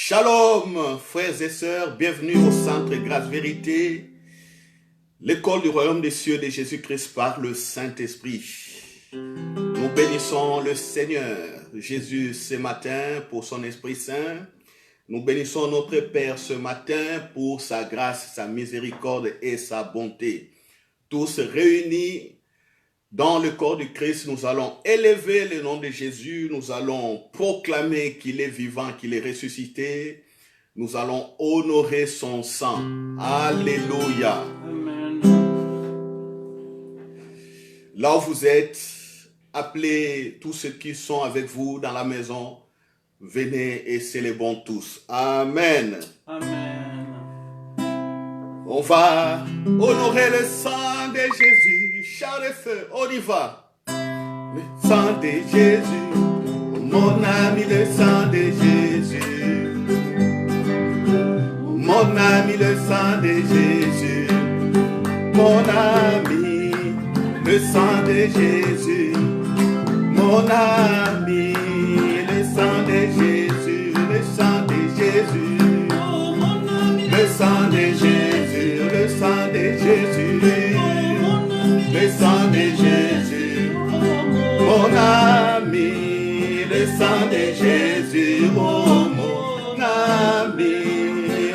Shalom, frères et sœurs, bienvenue au Centre Grâce Vérité, l'école du royaume des cieux de Jésus-Christ par le Saint-Esprit. Nous bénissons le Seigneur Jésus ce matin pour son Esprit Saint. Nous bénissons notre Père ce matin pour sa grâce, sa miséricorde et sa bonté. Tous réunis dans le corps du Christ, nous allons élever le nom de Jésus, nous allons proclamer qu'il est vivant, qu'il est ressuscité, nous allons honorer son sang. Alléluia. Amen. Là où vous êtes, appelez tous ceux qui sont avec vous dans la maison, venez et célébrons tous. Amen. Amen. On va honorer le sang de Jésus. Char de feu, on y va. Le sang de Jésus, mon ami, le sang de Jésus. Mon ami, le sang de Jésus. Mon ami, le sang de Jésus. Mon ami, le sang de Jésus. Le sang de Jésus. Le sang de Jésus. Le sang de Jésus. Le sang de Jésus, mon ami, le sang de Jésus, oh mon ami,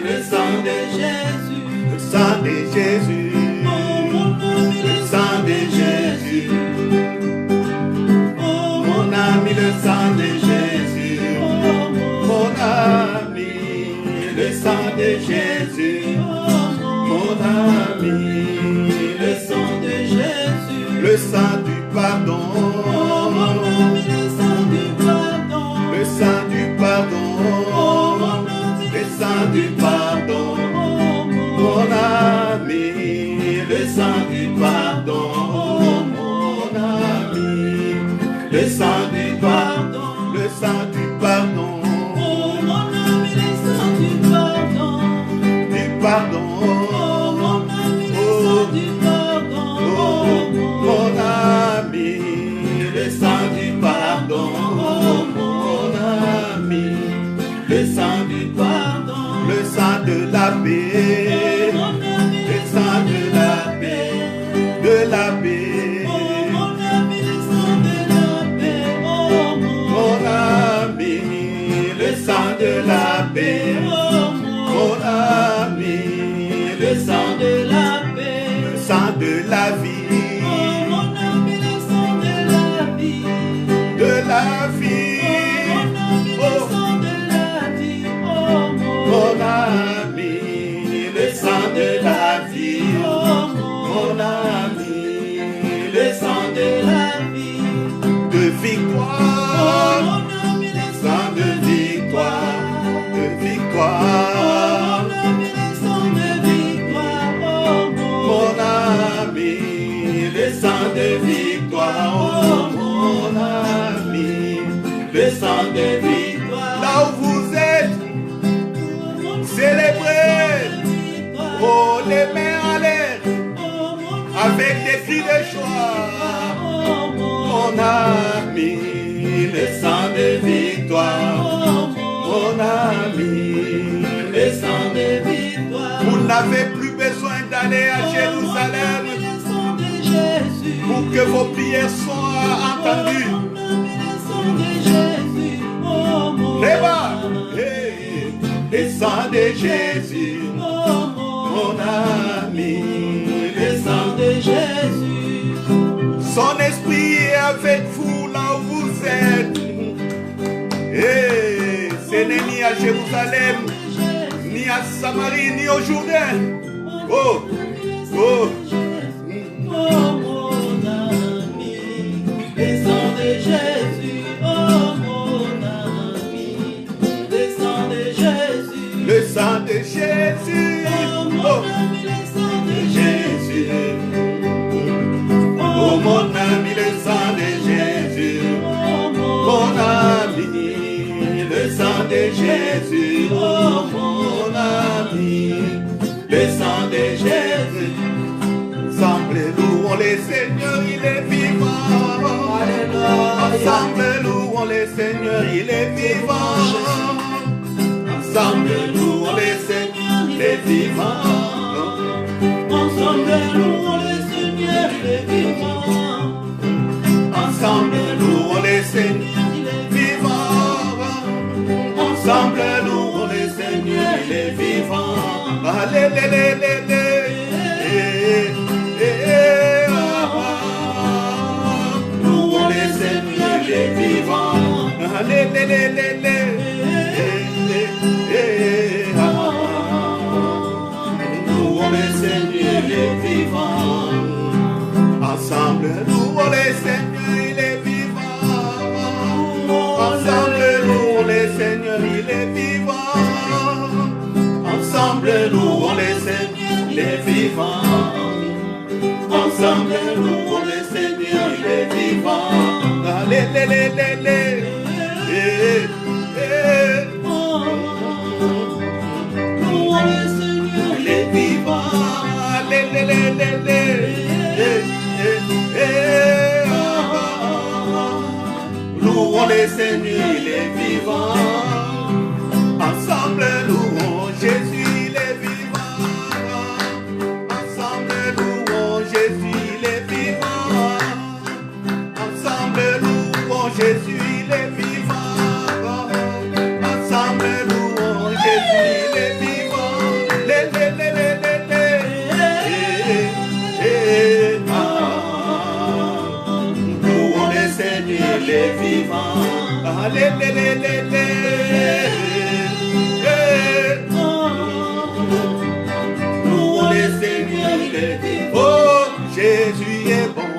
le sang de Jésus, le sang de Jésus, le sang de Jésus, mon ami, le sang de Jésus, mon ami, le sang de Jésus, mon ami, le sang de Jésus, le sang du pardon, Oh mon ami, le sang du pardon, le sang du pardon, oh mon ami, le sang du pardon, oh mon ami, le sang du pardon, oh mon ami, le sang du pardon, le sang du pardon, oh mon ami, le sang du pardon, du pardon, oh mon ami, le sang du pardon, mon ami, le sang du pardon, mon ami, le sang du pardon, le sang de la paix, mon ami, le sang de la paix, de la paix, mon ami, le sang de la paix, oh mon ami, le sang de la paix, mon ami, le sang de la paix, le sang de la vie, mon ami, le sang de la vie, de la vie, mon ami, le sang de la vie, oh mon ami, le sang de la vie, mon ami, le sang de la vie, de victoire, mon ami, le sang de victoire, de victoire, mon ami, le sang de victoire, mon ami, le sang de victoire, oh mon ami, le sang de victoire. Là où vous êtes, célébrez, oh les mains en l'air, avec des cris de joie, mon ami, le sang de victoire, mon ami, le sang de victoire. Vous n'avez plus besoin d'aller à Jérusalem pour que vos prières soient entendues. Là-bas, le sang de Jésus, mon ami, le sang de Jésus, son esprit est avec vous là où vous êtes. Et ce n'est ni à Jérusalem, ni à Samarie, ni au Jourdain. Oh, oh. oh mon ami, le sang de Jésus, oh mon ami, le sang de Jésus, Le sang de Jésus, oh mon oh, ami, le sang de Jésus, oh mon ami, le sang de Jésus, oh mon ami, le sang de Jésus, oh mon ami, le sang de Jésus. Ensemble louons les Seigneurs, il est vivant. Ensemble louons les Seigneurs, il est vivant. Ensemble, louons les Seigneurs, il est vivant. Ensemble, louons les Seigneurs, il est vivant. Ensemble, louons les Seigneurs, il est vivant. Ensemble, louons les Seigneurs, il est vivant. Alléluia. Louons les Seigneurs, il est vivant. Alléluia. Louons les Seigneurs, il est vivant. Ensemble, louons les Seigneurs, il est vivant. Ensemble, louons les Seigneurs, il est vivant. Ensemble, louons les Seigneurs, il est vivant. Ensemble, louons les Seigneurs, il est vivant. Alléluia. Louons les Seigneurs, Il est vivant. Louons les Seigneurs, il est vivant. Ensemble, louons Jésus, il est vivant. Ensemble, louons Jésus, il est vivant. Ensemble, louons Jésus, il est vivant. Ensemble, louons Jésus, il est vivant. Louons les Seigneurs, il est vivant. Louons les Seigneurs, il est vivant. Oh, Jésus est bon.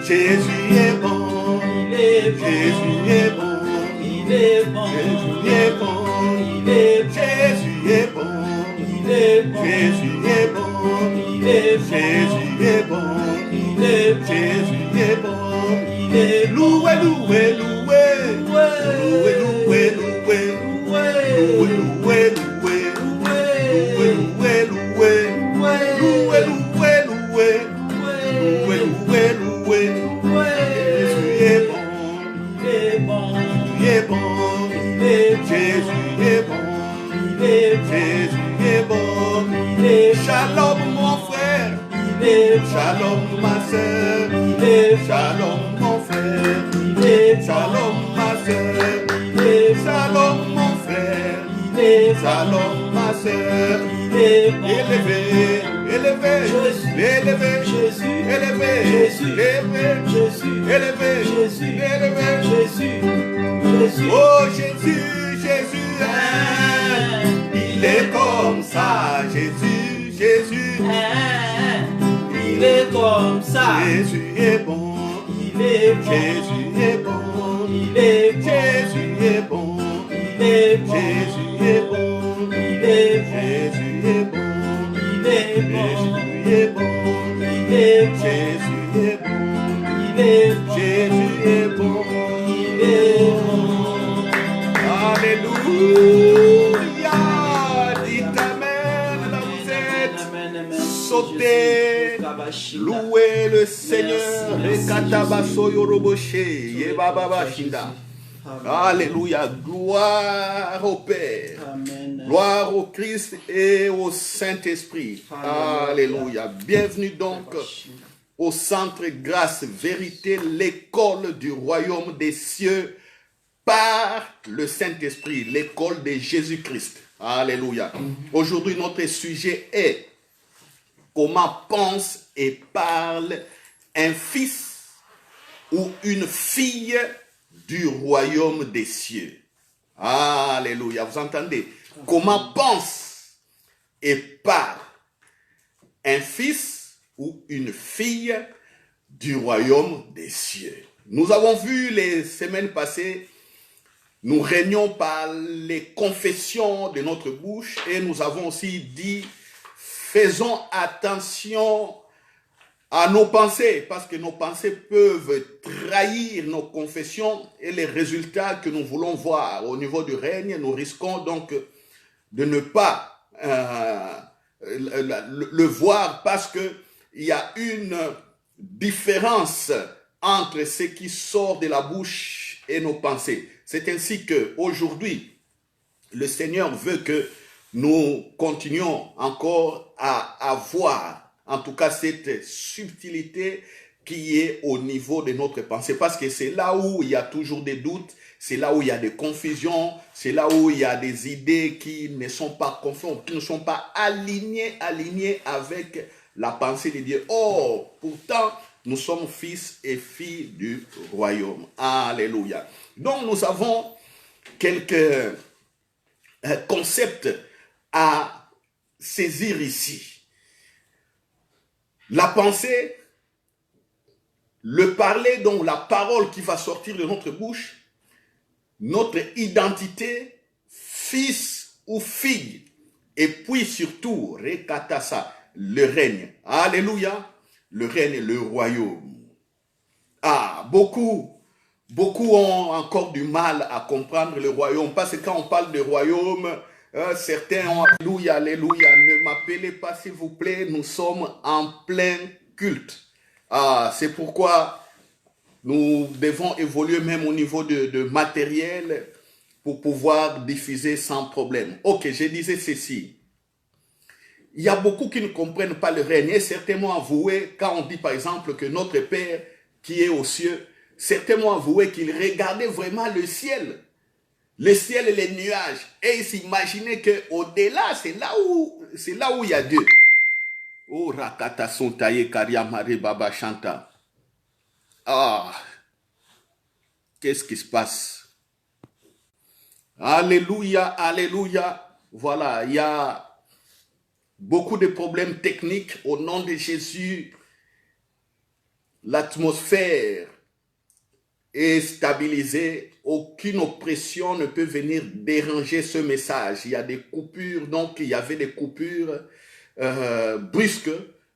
Jésus est bon. il est bon. Jésus est bon. Il est bon. Jésus est bon. Il est bon. Jésus est bon. Il est bon. Jésus est bon. Il est bon. Jésus est bon. Il est bon. Jésus est bon. Il est bon. Loué, loué, loué. Loué, loué, loué. Loué, loué, loué. Loué, loué, loué. Loué, loué, loué. Loué, loué, loué. Jésus est bon. Il est bon. Il est bon. Il est bon. Jésus est bon. Il est bon. Jésus est bon. Il est bon. Shalom mon frère. Il est bon. Shalom ma soeur. Il est bon. Shalom mon frère. Il est bon. Shalom ma soeur. Il est bon. Shalom mon frère. Il est bon. Shalom ma soeur. Il est bon. Élevé, élevé, Jésus. élevé, Jésus. élevé, Jésus. élevé, Jésus. élevé, Jésus. élevé. Jésus. Jésus. Oh Jésus, Jésus, hein, il est comme ça, Jésus, Jésus, Il est comme ça. Jésus est bon, Il est bon. Jésus est bon, Il est bon. Jésus est bon, Il est bon. Jésus est bon, Il est bon. Jésus est bon, Il est bon. Jésus est bon, Il est bon. Jésus est bon, Il est bon. Jésus est bon. Il est bon. Alléluia, dites Amen, là vous êtes. Amen, amen. Sautez, louez le Seigneur. Rekatabaso yoroboshe, yebababashinda. Alléluia, gloire au Père, Amen. gloire au Christ et au Saint-Esprit. Alléluia. Bienvenue donc au Centre Grâce Vérité, l'école du royaume des cieux par le Saint-Esprit, l'école de Jésus-Christ. Alléluia. Aujourd'hui, notre sujet est comment pense et parle un fils ou une fille du royaume des cieux. Alléluia. Vous entendez? Comment pense et parle un fils ou une fille du royaume des cieux. Nous avons vu les semaines passées, nous régnons par les confessions de notre bouche et nous avons aussi dit, faisons attention à nos pensées, parce que nos pensées peuvent trahir nos confessions et les résultats que nous voulons voir au niveau du règne. Nous risquons donc de ne pas le voir, parce qu'il y a une différence entre ce qui sort de la bouche et nos pensées. C'est ainsi qu'aujourd'hui, le Seigneur veut que nous continuions encore à avoir, en tout cas, cette subtilité qui est au niveau de notre pensée. Parce que c'est là où il y a toujours des doutes, c'est là où il y a des confusions, c'est là où il y a des idées qui ne sont pas conformes, qui ne sont pas alignées avec la pensée de Dieu. Or, pourtant, nous sommes fils et filles du royaume. Alléluia. Donc, nous avons quelques concepts à saisir ici. La pensée, le parler, donc la parole qui va sortir de notre bouche, notre identité, fils ou fille, et puis surtout, rekatasa, le règne. Alléluia, le règne, le royaume. Ah, beaucoup ont encore du mal à comprendre le royaume, parce que quand on parle de royaume, certains ont alléluia, alléluia, ne m'appelez pas s'il vous plaît, nous sommes en plein culte. Ah, c'est pourquoi nous devons évoluer même au niveau de matériel pour pouvoir diffuser sans problème. Ok, je disais ceci. Il y a beaucoup qui ne comprennent pas le règne et certainement avoué, quand on dit par exemple que notre Père qui est aux cieux, certainement avoué qu'il regardait vraiment le ciel et les nuages, et il s'imaginait qu'au-delà, c'est là où il y a Dieu. Oh, Rakata Sontaye Kariamare Baba Chanta. Ah, qu'est-ce qui se passe? Alléluia, alléluia. Voilà, il y a beaucoup de problèmes techniques au nom de Jésus. L'atmosphère est stabilisée. Aucune oppression ne peut venir déranger ce message. Il y a des coupures, donc il y avait des coupures brusques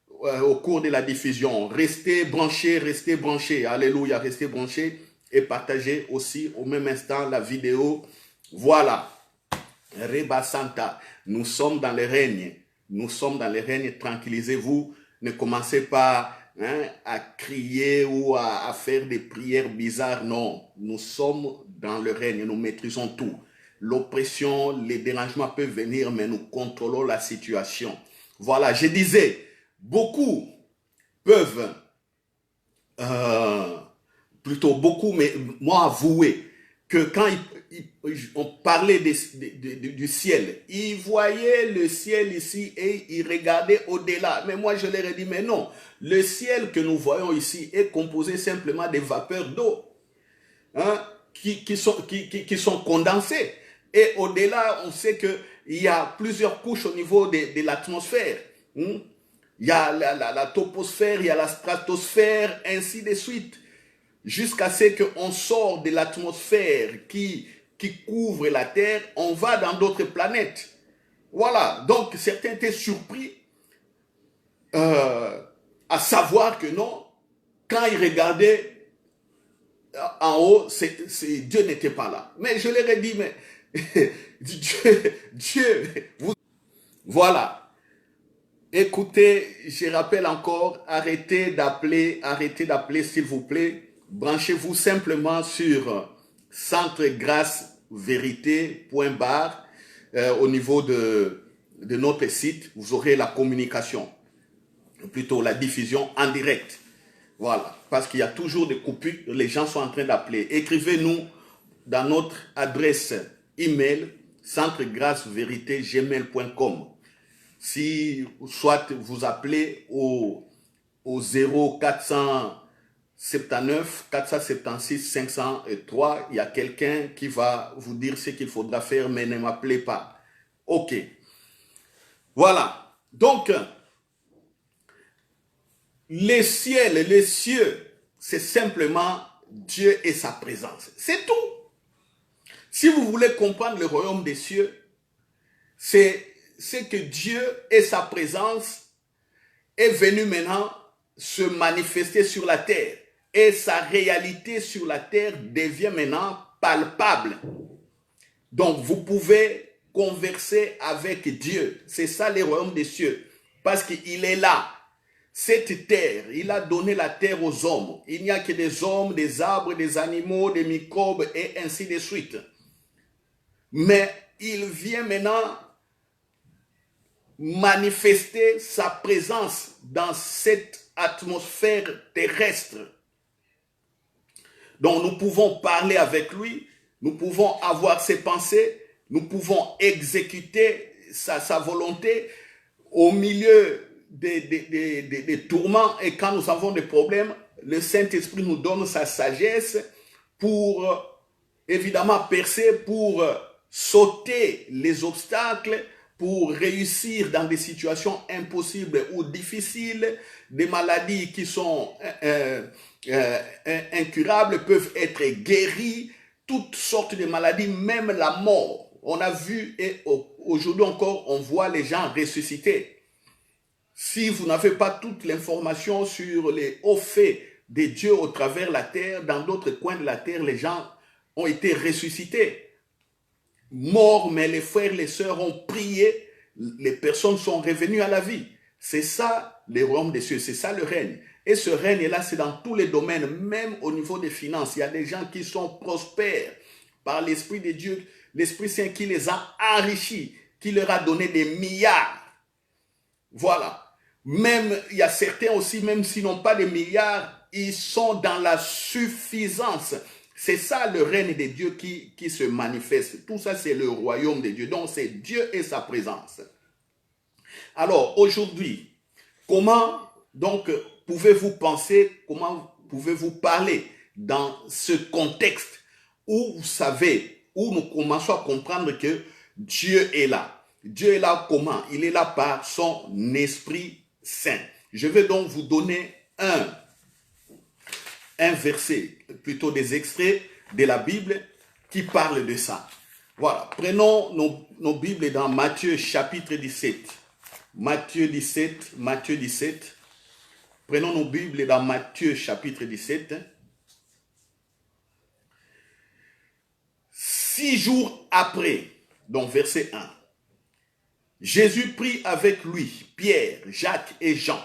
au cours de la diffusion. Restez branchés. Alléluia, restez branchés et partagez aussi au même instant la vidéo. Voilà. Reba Santa, nous sommes dans le règne. Nous sommes dans le règne, tranquillisez-vous. Ne commencez pas à crier ou à faire des prières bizarres. Non, nous sommes dans le règne, nous maîtrisons tout. L'oppression, les dérangements peuvent venir, mais nous contrôlons la situation. Voilà, je disais, beaucoup peuvent, mais moi avouer que quand on parlait du ciel, ils voyaient le ciel ici et ils regardaient au-delà. Mais moi je leur ai dit, mais non, le ciel que nous voyons ici est composé simplement des vapeurs d'eau qui sont condensées. Et au-delà, on sait qu'il y a plusieurs couches au niveau de l'atmosphère. Il y a la toposphère, il y a la stratosphère, ainsi de suite. Jusqu'à ce qu'on sort de l'atmosphère qui couvre la Terre, on va dans d'autres planètes. Voilà, donc certains étaient surpris à savoir que non, quand ils regardaient en haut, Dieu n'était pas là. Mais je leur ai dit, mais Dieu, voilà. Écoutez, je rappelle encore, arrêtez d'appeler s'il vous plaît. Branchez-vous simplement sur centregrâce-vérité.bar au niveau de notre site. Vous aurez la communication, plutôt la diffusion en direct. Voilà, parce qu'il y a toujours des coupures, les gens sont en train d'appeler. Écrivez-nous dans notre adresse email centregrâce-vérité@gmail.com. Si soit vous appelez au 0479 476 503, il y a quelqu'un qui va vous dire ce qu'il faudra faire, mais ne m'appelez pas. Ok. Voilà. Donc, les cieux, c'est simplement Dieu et sa présence. C'est tout. Si vous voulez comprendre le royaume des cieux, c'est que Dieu et sa présence est venu maintenant se manifester sur la terre. Et sa réalité sur la terre devient maintenant palpable. Donc vous pouvez converser avec Dieu. C'est ça le royaume des cieux. Parce qu'il est là. Cette terre, il a donné la terre aux hommes. Il n'y a que des hommes, des arbres, des animaux, des microbes et ainsi de suite. Mais il vient maintenant manifester sa présence dans cette atmosphère terrestre. Donc nous pouvons parler avec lui, nous pouvons avoir ses pensées, nous pouvons exécuter sa volonté au milieu des tourments, et quand nous avons des problèmes, le Saint-Esprit nous donne sa sagesse pour évidemment percer, pour sauter les obstacles, pour réussir dans des situations impossibles ou difficiles. Des maladies qui sont incurables peuvent être guéries, toutes sortes de maladies, même la mort. On a vu, et aujourd'hui encore, on voit les gens ressusciter. Si vous n'avez pas toute l'information sur les hauts faits de Dieu au travers de la terre, dans d'autres coins de la terre, les gens ont été ressuscités. Morts, mais les frères et les sœurs ont prié, les personnes sont revenues à la vie. C'est ça le royaume des cieux, c'est ça le règne. Et ce règne-là, c'est dans tous les domaines, même au niveau des finances. Il y a des gens qui sont prospères par l'Esprit de Dieu, l'Esprit Saint qui les a enrichis, qui leur a donné des milliards. Voilà. Même, il y a certains aussi, même s'ils n'ont pas de milliards, ils sont dans la suffisance. C'est ça le règne de Dieu qui se manifeste. Tout ça, c'est le royaume de Dieu. Donc, c'est Dieu et sa présence. Alors, aujourd'hui, comment donc pouvez-vous penser, comment pouvez-vous parler dans ce contexte où vous savez, où nous commençons à comprendre que Dieu est là. Dieu est là comment? Il est là par son Esprit Saint. Je vais donc vous donner un verset, plutôt des extraits de la Bible qui parlent de ça. Voilà, prenons nos Bibles dans Matthieu chapitre 17. Matthieu 17. Prenons nos Bibles dans Matthieu chapitre 17. 6 jours après, donc verset 1, Jésus prit avec lui Pierre, Jacques et Jean,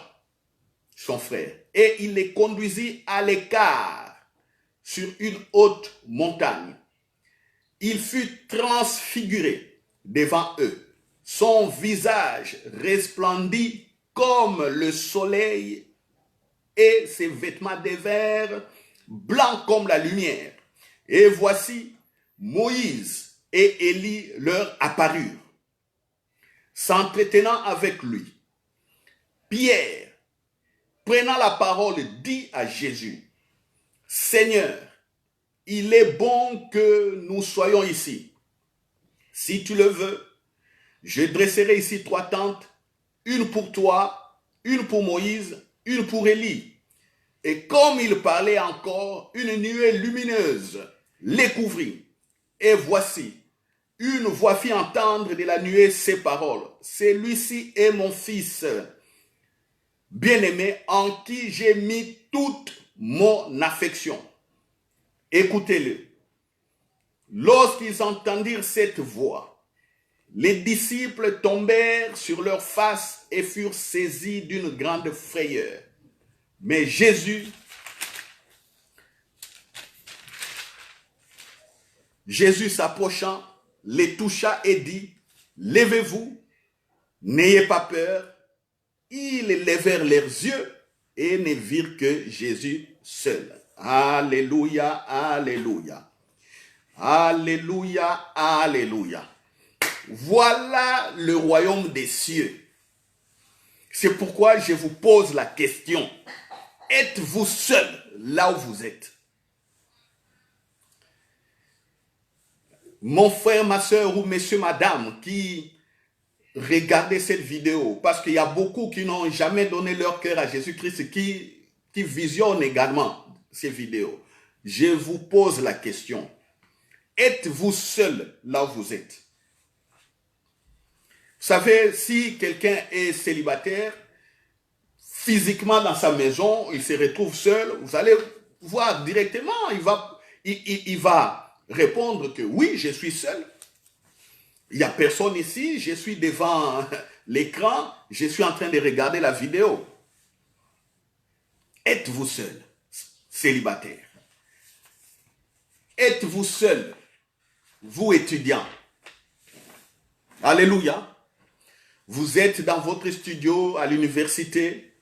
son frère, et il les conduisit à l'écart sur une haute montagne. Il fut transfiguré devant eux. Son visage resplendit comme le soleil et ses vêtements de verre blancs comme la lumière. Et voici, Moïse et Élie leur apparurent, s'entretenant avec lui. Pierre, prenant la parole, dit à Jésus, « Seigneur, il est bon que nous soyons ici. Si tu le veux, je dresserai ici 3 tentes, une pour toi, une pour Moïse, une pour Élie. » Et comme il parlait encore, une nuée lumineuse les couvrit. Et voici, une voix fit entendre de la nuée ces paroles. « Celui-ci est mon fils bien-aimé en qui j'ai mis toute mon affection. Écoutez-le. » Lorsqu'ils entendirent cette voix, les disciples tombèrent sur leurs faces et furent saisis d'une grande frayeur. Mais Jésus s'approchant, les toucha et dit, « Levez-vous, n'ayez pas peur. » Ils levèrent leurs yeux et ne virent que Jésus seul. Alléluia, alléluia. Alléluia, alléluia. Voilà le royaume des cieux. C'est pourquoi je vous pose la question. Êtes-vous seul là où vous êtes? Mon frère, ma soeur ou monsieur, madame qui regardez cette vidéo, parce qu'il y a beaucoup qui n'ont jamais donné leur cœur à Jésus-Christ, qui visionnent également ces vidéos. Je vous pose la question. Êtes-vous seul là où vous êtes? Vous savez, si quelqu'un est célibataire, physiquement dans sa maison, il se retrouve seul, vous allez voir directement, il va répondre que oui, je suis seul. Il n'y a personne ici, je suis devant l'écran, je suis en train de regarder la vidéo. Êtes-vous seul, célibataire? Êtes-vous seul, vous étudiants? Alléluia. Vous êtes dans votre studio à l'université.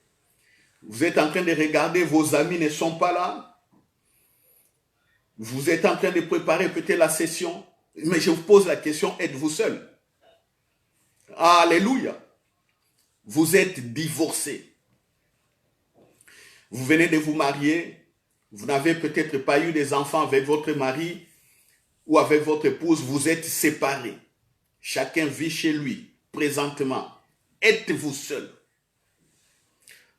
Vous êtes en train de regarder, vos amis ne sont pas là. Vous êtes en train de préparer peut-être la session. Mais je vous pose la question, êtes-vous seul? Alléluia. Vous êtes divorcé. Vous venez de vous marier. Vous n'avez peut-être pas eu des enfants avec votre mari ou avec votre épouse. Vous êtes séparés. Chacun vit chez lui présentement. Êtes-vous seul?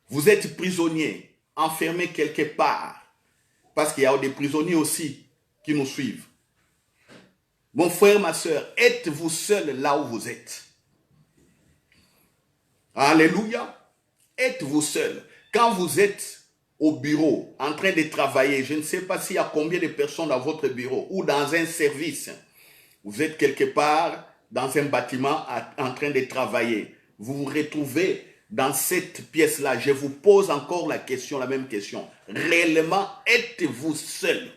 Vous êtes prisonnier, enfermé quelque part. Parce qu'il y a des prisonniers aussi qui nous suivent. Mon frère, ma soeur, êtes-vous seul là où vous êtes? Alléluia. Êtes-vous seul? Quand vous êtes au bureau, en train de travailler, je ne sais pas s'il y a combien de personnes dans votre bureau ou dans un service. Vous êtes quelque part dans un bâtiment en train de travailler. Vous vous retrouvez dans cette pièce-là. Je vous pose encore la question, la même question. Réellement, êtes-vous seul?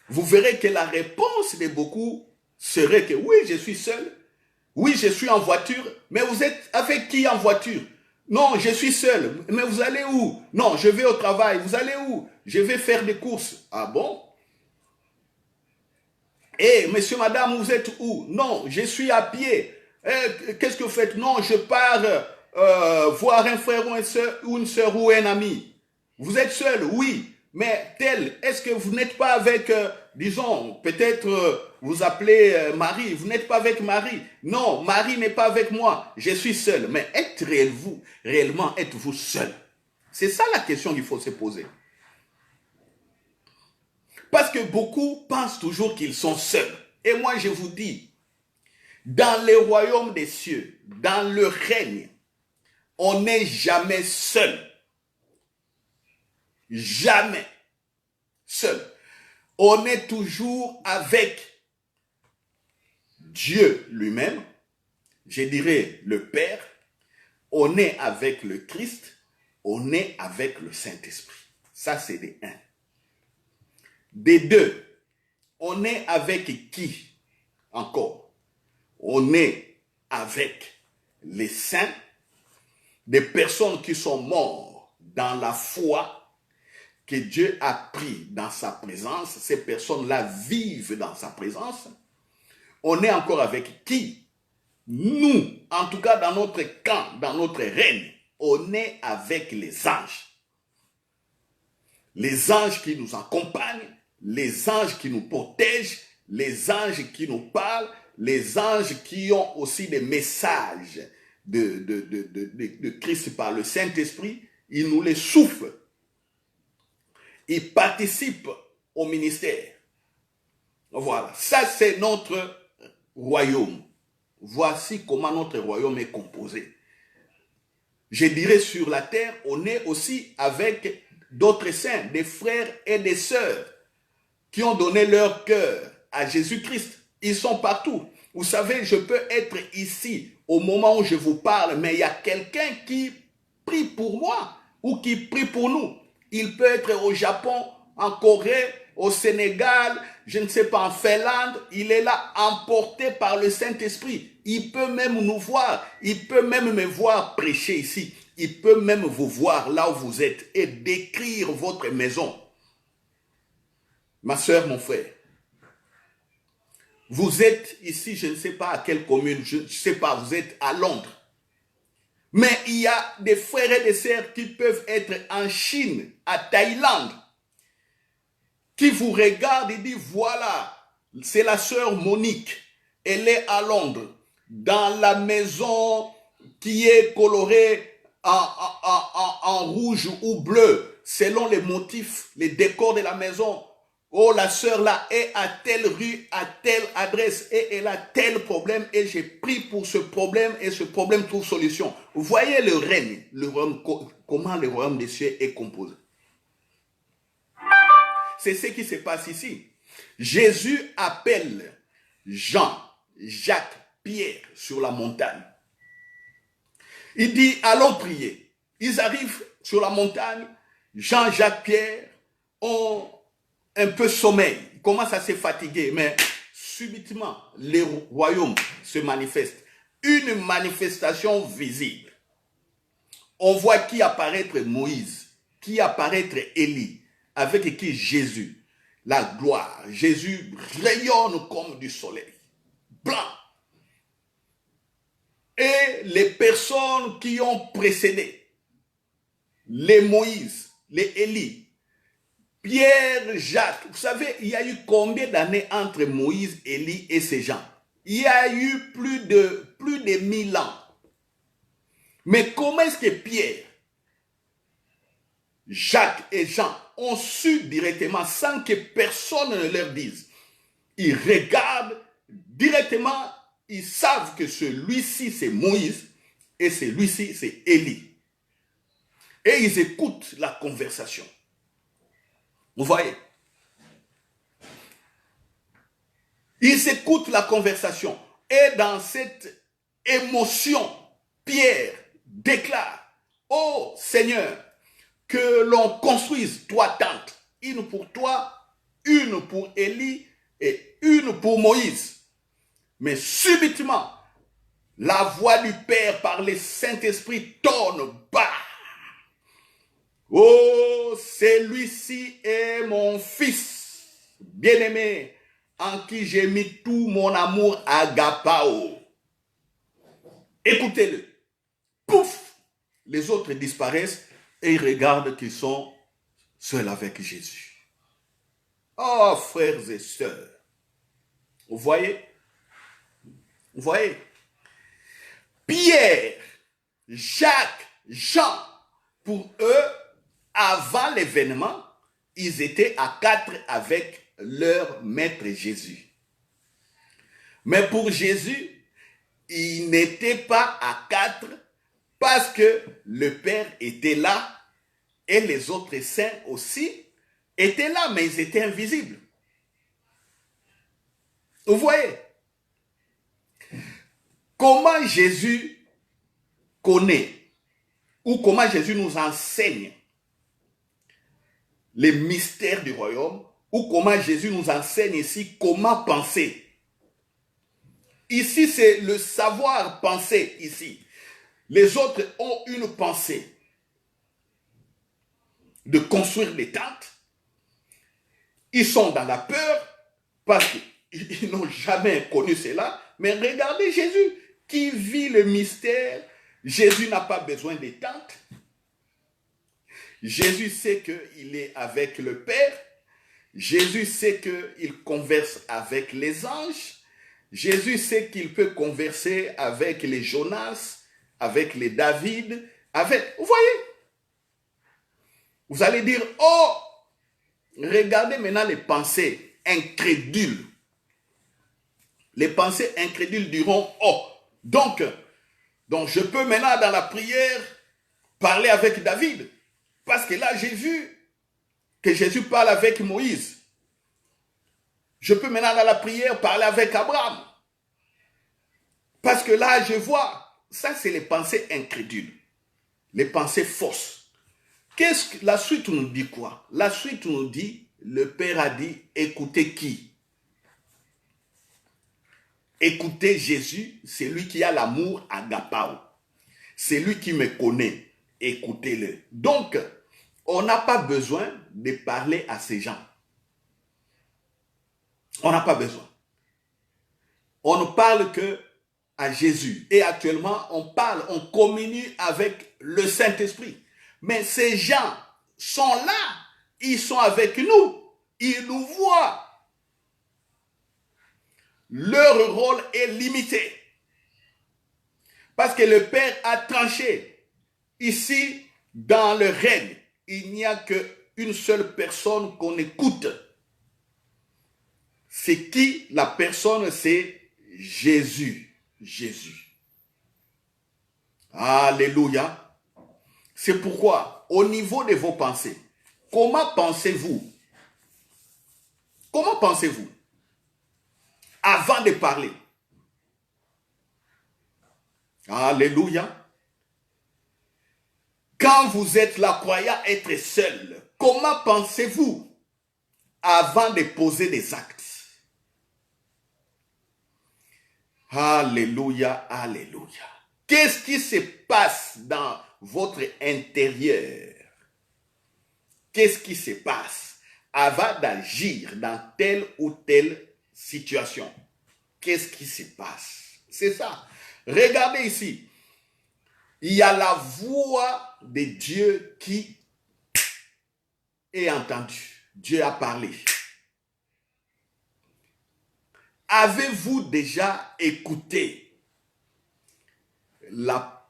Vous verrez que la réponse de beaucoup serait que oui, je suis seul. Oui, je suis en voiture. Mais vous êtes avec qui en voiture? Non, je suis seul. Mais vous allez où? Non, je vais au travail. Vous allez où? Je vais faire des courses. Ah bon? Eh, monsieur, madame, vous êtes où? Non, je suis à pied. Qu'est-ce que vous faites? Non, je pars voir un frère ou une soeur ou un ami. Vous êtes seul? Oui. Mais tel, est-ce que vous n'êtes pas avec, disons, peut-être vous appelez Marie, vous n'êtes pas avec Marie? Non, Marie n'est pas avec moi, je suis seul. Mais réellement, êtes-vous seul? C'est ça la question qu'il faut se poser. Parce que beaucoup pensent toujours qu'ils sont seuls. Et moi, je vous dis, dans le royaume des cieux, dans le règne, on n'est jamais seul. Jamais seul. On est toujours avec Dieu lui-même, je dirais le Père, on est avec le Christ, on est avec le Saint-Esprit. Ça, c'est des 1. Des 2, on est avec qui encore? On est avec les saints, des personnes qui sont mortes dans la foi, que Dieu a pris dans sa présence. Ces personnes-là vivent dans sa présence. On est encore avec qui? Nous, en tout cas dans notre camp, dans notre règne, on est avec les anges. Les anges qui nous accompagnent, les anges qui nous protègent, les anges qui nous parlent, les anges qui ont aussi des messages de Christ par le Saint-Esprit, ils nous les soufflent. Ils participent au ministère. Voilà, ça c'est notre royaume. Voici comment notre royaume est composé. Je dirais sur la terre, on est aussi avec d'autres saints, des frères et des sœurs qui ont donné leur cœur à Jésus-Christ. Ils sont partout. Vous savez, je peux être ici au moment où je vous parle, mais il y a quelqu'un qui prie pour moi ou qui prie pour nous. Il peut être au Japon, en Corée, au Sénégal, je ne sais pas, en Finlande. Il est là, emporté par le Saint-Esprit. Il peut même nous voir. Il peut même me voir prêcher ici. Il peut même vous voir là où vous êtes et décrire votre maison. Ma soeur, mon frère, vous êtes ici, je ne sais pas à quelle commune, je ne sais pas, vous êtes à Londres. Mais il y a des frères et des sœurs qui peuvent être en Chine, à Thaïlande, qui vous regardent et disent, voilà, c'est la sœur Monique, elle est à Londres, dans la maison qui est colorée en rouge ou bleu, selon les motifs, les décors de la maison. Oh, la sœur là est à telle rue, à telle adresse, et elle a tel problème, et j'ai pris pour ce problème, et ce problème trouve solution. Vous voyez le règne, comment le royaume des cieux est composé. C'est ce qui se passe ici. Jésus appelle Jean, Jacques, Pierre sur la montagne. Il dit, allons prier. Ils arrivent sur la montagne, Jean, Jacques, Pierre ont un peu sommeil. Ils commencent à se fatiguer, mais subitement le royaume se manifeste, une manifestation visible, on voit qui apparaître Moïse, qui apparaître Élie, avec qui Jésus, la gloire, Jésus rayonne comme du soleil, blanc. Et les personnes qui ont précédé, les Moïse, les Élie, Pierre, Jacques, vous savez, il y a eu combien d'années entre Moïse, Élie et ces gens? Il y a eu plus de 1000 ans. Mais comment est-ce que Pierre, Jacques et Jean ont su directement sans que personne ne leur dise? Ils regardent directement, ils savent que celui-ci c'est Moïse et celui-ci c'est Élie. Et ils écoutent la conversation. Vous voyez? Ils écoutent la conversation. Et dans cette émotion, Pierre déclare: ô Seigneur, que l'on construise 3 tentes, une pour toi, une pour Élie et une pour Moïse. Mais subitement, la voix du Père par le Saint-Esprit tonne bas. Oh, celui-ci est mon fils bien-aimé, en qui j'ai mis tout mon amour agapao. Écoutez-le. Pouf, les autres disparaissent et ils regardent qu'ils sont seuls avec Jésus. Oh, frères et sœurs, vous voyez? Vous voyez? Pierre, Jacques, Jean, pour eux, avant l'événement, ils étaient à 4 avec leur maître Jésus. Mais pour Jésus, ils n'étaient pas à 4 parce que le Père était là et les autres saints aussi étaient là, mais ils étaient invisibles. Vous voyez? Comment Jésus connaît ou comment Jésus nous enseigne les mystères du royaume, ou comment Jésus nous enseigne ici comment penser. Ici, c'est le savoir penser ici. Les autres ont une pensée de construire des tentes. Ils sont dans la peur parce qu'ils n'ont jamais connu cela. Mais regardez Jésus qui vit le mystère. Jésus n'a pas besoin des tentes. Jésus sait qu'il est avec le Père. Jésus sait qu'il converse avec les anges. Jésus sait qu'il peut converser avec les Jonas, avec les David, avec... Vous voyez? Vous allez dire, oh, regardez maintenant les pensées incrédules. Les pensées incrédules diront, oh, donc je peux maintenant dans la prière parler avec David. Parce que là, j'ai vu que Jésus parle avec Moïse. Je peux maintenant dans la prière parler avec Abraham. Parce que là, je vois, ça c'est les pensées incrédules. Les pensées fausses. Qu'est-ce que la suite nous dit quoi? La suite nous dit, le Père a dit, écoutez qui? Écoutez Jésus, c'est lui qui a l'amour agapao. C'est lui qui me connaît. Écoutez-le. Donc, on n'a pas besoin de parler à ces gens. On n'a pas besoin. On ne parle que à Jésus. Et actuellement, on communie avec le Saint-Esprit. Mais ces gens sont là. Ils sont avec nous. Ils nous voient. Leur rôle est limité. Parce que le Père a tranché. Ici, dans le règne, il n'y a qu'une seule personne qu'on écoute. C'est qui la personne? C'est Jésus. Jésus. Alléluia. C'est pourquoi, au niveau de vos pensées, comment pensez-vous? Comment pensez-vous? Avant de parler. Alléluia. Quand vous êtes là, croyant être seul, comment pensez-vous avant de poser des actes? Alléluia, alléluia. Qu'est-ce qui se passe dans votre intérieur? Qu'est-ce qui se passe avant d'agir dans telle ou telle situation? Qu'est-ce qui se passe? C'est ça. Regardez ici. Il y a la voix de Dieu qui est entendue. Dieu a parlé. Avez-vous déjà écouté la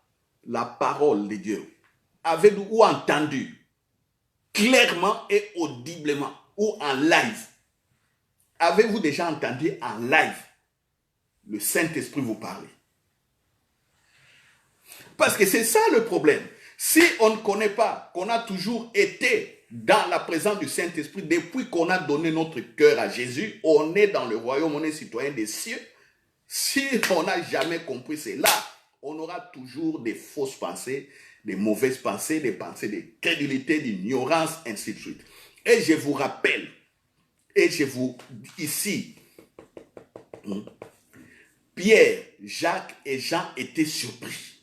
parole de Dieu? Avez-vous entendu clairement et audiblement ou en live? Avez-vous déjà entendu en live le Saint-Esprit vous parler? Parce que c'est ça le problème. Si on ne connaît pas qu'on a toujours été dans la présence du Saint-Esprit, depuis qu'on a donné notre cœur à Jésus, on est dans le royaume, on est citoyen des cieux. Si on n'a jamais compris cela, on aura toujours des fausses pensées, des mauvaises pensées, des pensées de crédulité, d'ignorance, ainsi de suite. Et je vous rappelle, et je vous dis ici, Pierre, Jacques et Jean étaient surpris.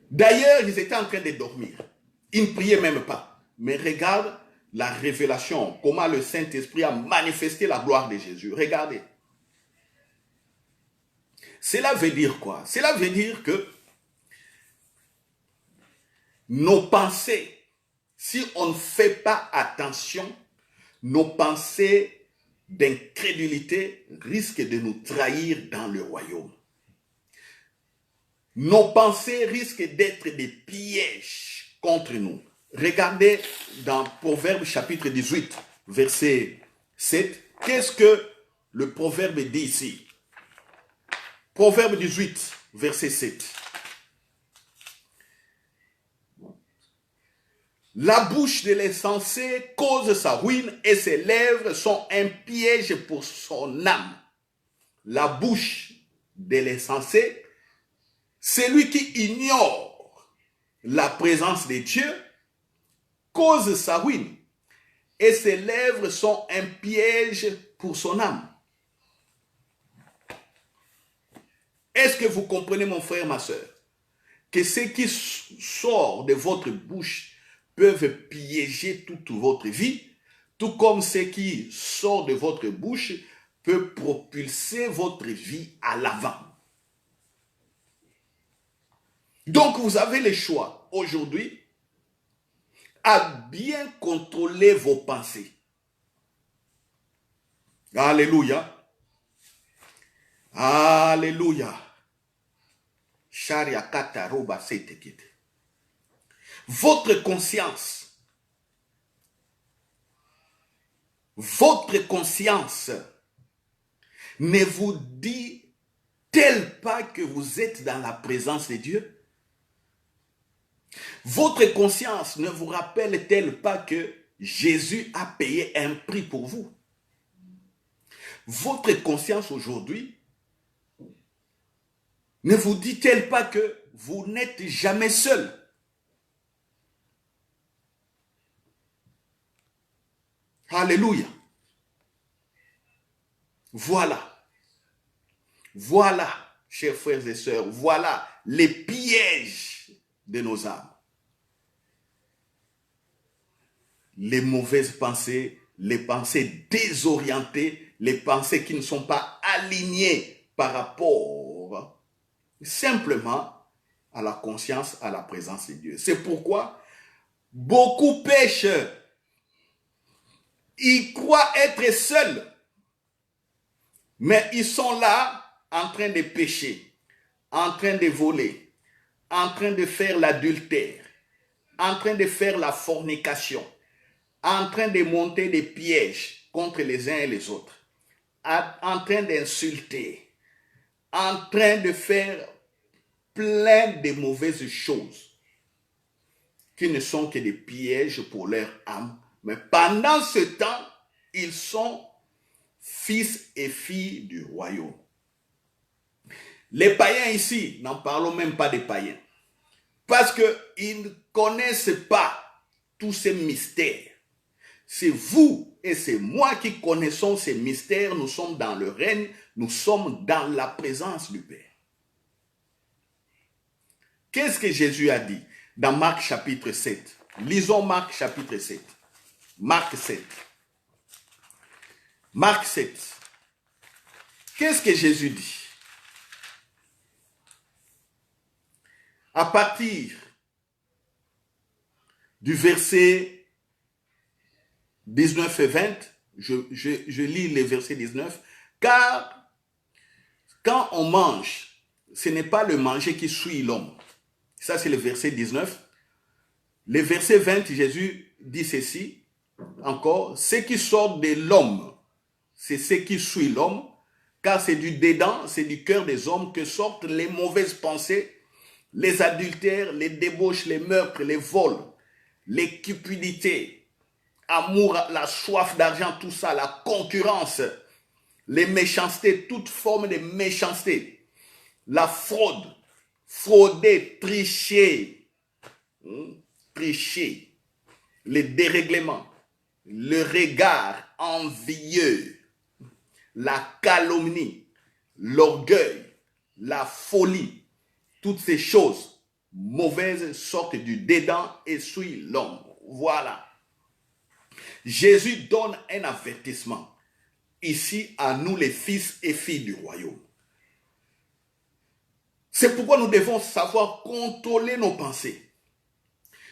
D'ailleurs, ils étaient en train de dormir. Ils ne priaient même pas. Mais regarde la révélation, comment le Saint-Esprit a manifesté la gloire de Jésus. Regardez. Cela veut dire quoi? Cela veut dire que nos pensées, si on ne fait pas attention, nos pensées d'incrédulité risquent de nous trahir dans le royaume. Nos pensées risquent d'être des pièges contre nous. Regardez dans Proverbe chapitre 18, verset 7. Qu'est-ce que le proverbe dit ici? Proverbe 18, verset 7. La bouche de l'insensé cause sa ruine et ses lèvres sont un piège pour son âme. La bouche de l'insensé, celui qui ignore la présence de Dieu, cause sa ruine et ses lèvres sont un piège pour son âme. Est-ce que vous comprenez, mon frère, ma soeur, que ce qui sort de votre bouche peuvent piéger toute votre vie, tout comme ce qui sort de votre bouche peut propulser votre vie à l'avant. Donc vous avez le choix aujourd'hui à bien contrôler vos pensées. Alléluia. Alléluia. Votre conscience ne vous dit-elle pas que vous êtes dans la présence de Dieu? Votre conscience ne vous rappelle-t-elle pas que Jésus a payé un prix pour vous? Votre conscience aujourd'hui ne vous dit-elle pas que vous n'êtes jamais seul? Alléluia. Voilà. Voilà, chers frères et sœurs, voilà les pièges de nos âmes. Les mauvaises pensées, les pensées désorientées, les pensées qui ne sont pas alignées par rapport simplement à la conscience, à la présence de Dieu. C'est pourquoi beaucoup pêchent. Ils croient être seuls, mais ils sont là en train de pécher, en train de voler, en train de faire l'adultère, en train de faire la fornication, en train de monter des pièges contre les uns et les autres, en train d'insulter, en train de faire plein de mauvaises choses qui ne sont que des pièges pour leur âme. Mais pendant ce temps, ils sont fils et filles du royaume. Les païens ici, n'en parlons même pas des païens, parce qu'ils ne connaissent pas tous ces mystères. C'est vous et c'est moi qui connaissons ces mystères. Nous sommes dans le règne, nous sommes dans la présence du Père. Qu'est-ce que Jésus a dit dans Marc chapitre 7? Lisons Marc chapitre 7. Marc 7. Marc 7. Qu'est-ce que Jésus dit? À partir du verset 19 et 20, je lis les versets 19, car quand on mange, ce n'est pas le manger qui suit l'homme. Ça, c'est le verset 19. Le verset 20, Jésus dit ceci, encore, ce qui sort de l'homme, c'est ce qui suit l'homme, car c'est du dedans, c'est du cœur des hommes que sortent les mauvaises pensées, les adultères, les débauches, les meurtres, les vols, les cupidités, amour, la soif d'argent, tout ça, la concurrence, les méchancetés, toute forme de méchanceté, la fraude, frauder, tricher, tricher, les dérèglements, le regard envieux, la calomnie, l'orgueil, la folie, toutes ces choses mauvaises sortent du dedans et suivent l'homme. Voilà. Jésus donne un avertissement ici à nous les fils et filles du royaume. C'est pourquoi nous devons savoir contrôler nos pensées.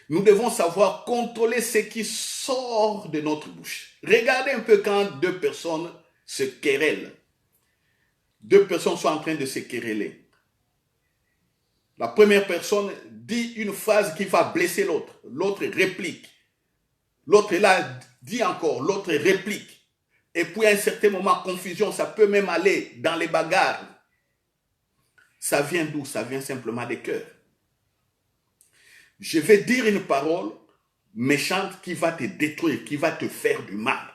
Nous devons savoir contrôler ce qui sort de notre bouche. Regardez un peu quand deux personnes se querellent. Deux personnes sont en train de se quereller. La première personne dit une phrase qui va blesser l'autre. L'autre réplique. L'autre là dit encore, l'autre réplique. Et puis à un certain moment, confusion, ça peut même aller dans les bagarres. Ça vient d'où? Ça vient simplement des cœurs. Je vais dire une parole méchante qui va te détruire, qui va te faire du mal.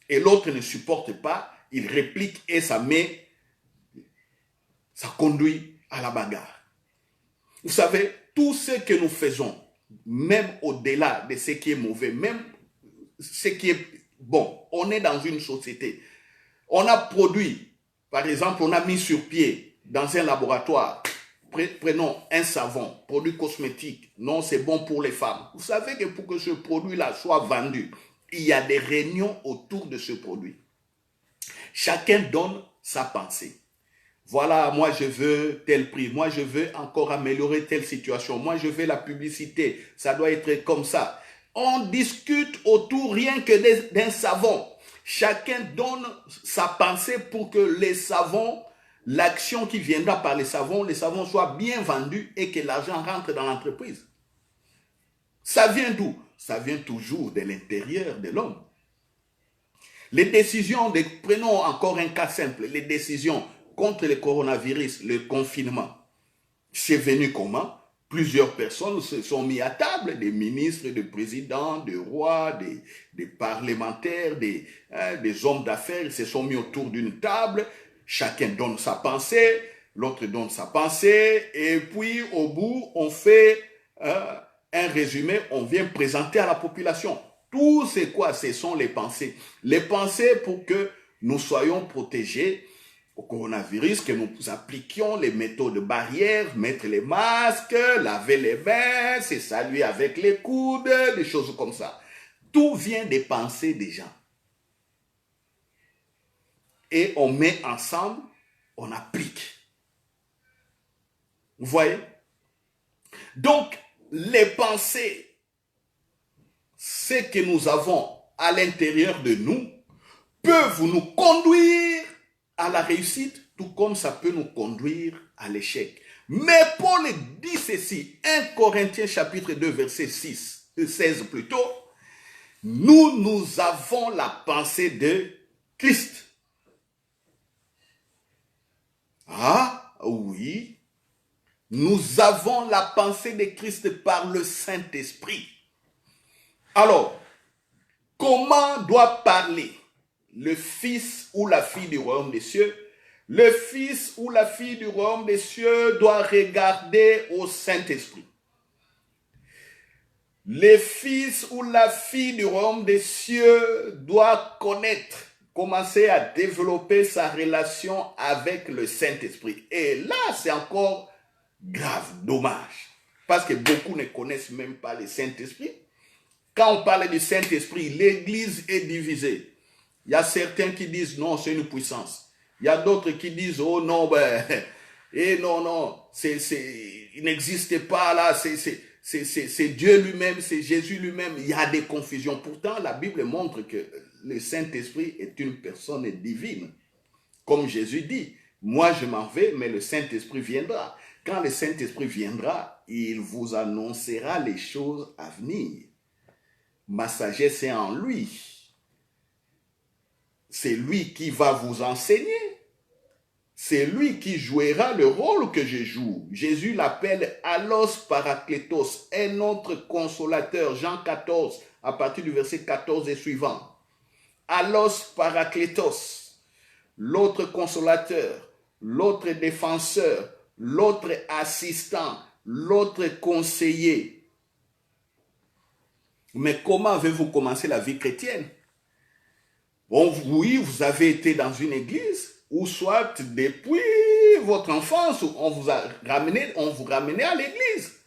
Et l'autre ne supporte pas, il réplique et ça conduit à la bagarre. Vous savez, tout ce que nous faisons, même au-delà de ce qui est mauvais, même ce qui est bon, on est dans une société. On a produit, par exemple, on a mis sur pied dans un laboratoire, prenons un savon, produit cosmétique, non, c'est bon pour les femmes. Vous savez que pour que ce produit-là soit vendu, il y a des réunions autour de ce produit. Chacun donne sa pensée. Voilà, moi je veux tel prix, moi je veux encore améliorer telle situation, moi je veux la publicité, ça doit être comme ça. On discute autour rien que d'un savon. Chacun donne sa pensée pour que les savons, l'action qui viendra par les savons soient bien vendus et que l'argent rentre dans l'entreprise. Ça vient d'où? Ça vient toujours de l'intérieur de l'homme. Les décisions, prenons encore un cas simple, les décisions contre le coronavirus, le confinement, c'est venu comment? Plusieurs personnes se sont mis à table, des ministres, des présidents, des rois, des parlementaires, des hommes d'affaires, ils se sont mis autour d'une table, chacun donne sa pensée, l'autre donne sa pensée, et puis au bout, on fait un résumé, on vient présenter à la population. Tout c'est quoi? Ce sont les pensées. Les pensées pour que nous soyons protégés au coronavirus, que nous appliquions les méthodes barrières, mettre les masques, laver les mains, se saluer avec les coudes, des choses comme ça. Tout vient des pensées des gens. Et on met ensemble, on applique. Vous voyez? Donc, les pensées, ce que nous avons à l'intérieur de nous, peuvent nous conduire à la réussite, tout comme ça peut nous conduire à l'échec. Mais Paul dit ceci, 1 Corinthiens chapitre 2 verset 16 plutôt, nous avons la pensée de Christ. Ah oui, nous avons la pensée de Christ par le Saint-Esprit. Alors, comment doit parler le fils ou la fille du royaume des cieux? Le fils ou la fille du royaume des cieux doit regarder au Saint-Esprit. Le fils ou la fille du royaume des cieux doit connaître, commencer à développer sa relation avec le Saint-Esprit. Et là, c'est encore grave, dommage. Parce que beaucoup ne connaissent même pas le Saint-Esprit. Quand on parle du Saint-Esprit, l'Église est divisée. Il y a certains qui disent non, c'est une puissance. Il y a d'autres qui disent oh non, non, il n'existe pas là, c'est Dieu lui-même, c'est Jésus lui-même. Il y a des confusions. Pourtant, la Bible montre que le Saint-Esprit est une personne divine. Comme Jésus dit, moi je m'en vais, mais le Saint-Esprit viendra. Quand le Saint-Esprit viendra, il vous annoncera les choses à venir. Ma sagesse est en lui. C'est lui qui va vous enseigner. C'est lui qui jouera le rôle que je joue. Jésus l'appelle Allos Parakletos, un autre consolateur. Jean 14, à partir du verset 14 et suivant. Allos Parakletos, l'autre consolateur, l'autre défenseur, l'autre assistant, l'autre conseiller. Mais comment avez-vous commencé la vie chrétienne? Bon, oui, vous avez été dans une église, ou soit depuis votre enfance, on vous ramenait à l'église,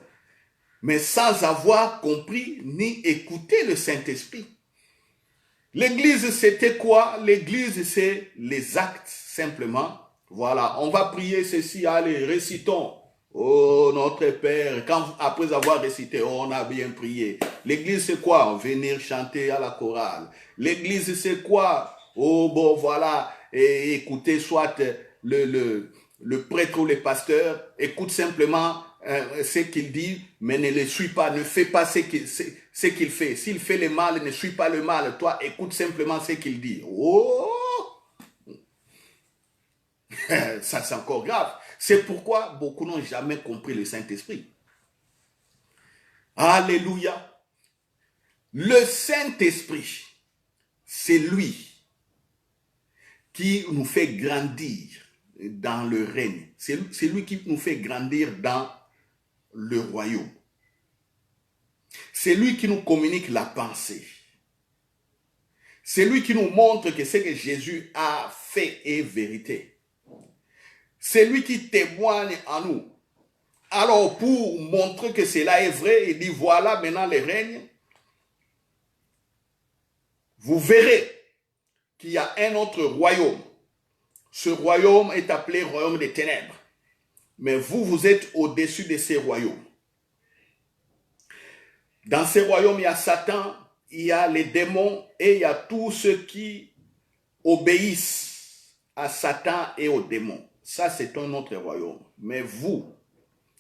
mais sans avoir compris ni écouté le Saint-Esprit. L'église, c'était quoi? L'église, c'est les actes, simplement. Voilà, on va prier ceci, allez, récitons. Oh, notre Père, après avoir récité, oh, on a bien prié. L'église, c'est quoi? Venir chanter à la chorale. L'église, c'est quoi? Oh, bon, voilà, et écoutez soit le prêtre ou le pasteur, écoute simplement ce qu'il dit, mais ne le suis pas, ne fais pas ce qu'il fait. S'il fait le mal, ne suis pas le mal. Toi, écoute simplement ce qu'il dit. Oh! Ça, c'est encore grave. C'est pourquoi beaucoup n'ont jamais compris le Saint-Esprit. Alléluia. Le Saint-Esprit, c'est lui qui nous fait grandir dans le règne. C'est lui qui nous fait grandir dans le royaume. C'est lui qui nous communique la pensée. C'est lui qui nous montre que ce que Jésus a fait est vérité. C'est lui qui témoigne en nous. Alors, pour montrer que cela est vrai, il dit, voilà maintenant le règne. Vous verrez qu'il y a un autre royaume. Ce royaume est appelé royaume des ténèbres. Mais vous, vous êtes au-dessus de ces royaumes. Dans ces royaumes, il y a Satan, il y a les démons et il y a tous ceux qui obéissent à Satan et aux démons. Ça, c'est un autre royaume. Mais vous,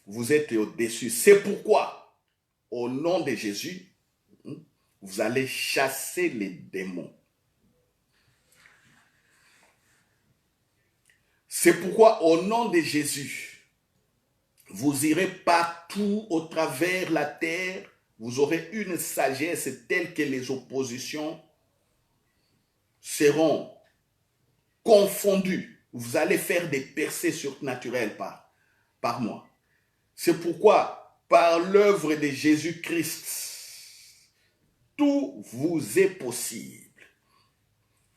vous êtes au-dessus. C'est pourquoi, au nom de Jésus, vous allez chasser les démons. C'est pourquoi, au nom de Jésus, vous irez partout au travers la terre. Vous aurez une sagesse telle que les oppositions seront confondues. Vous allez faire des percées surnaturelles par moi. C'est pourquoi, par l'œuvre de Jésus-Christ, tout vous est possible.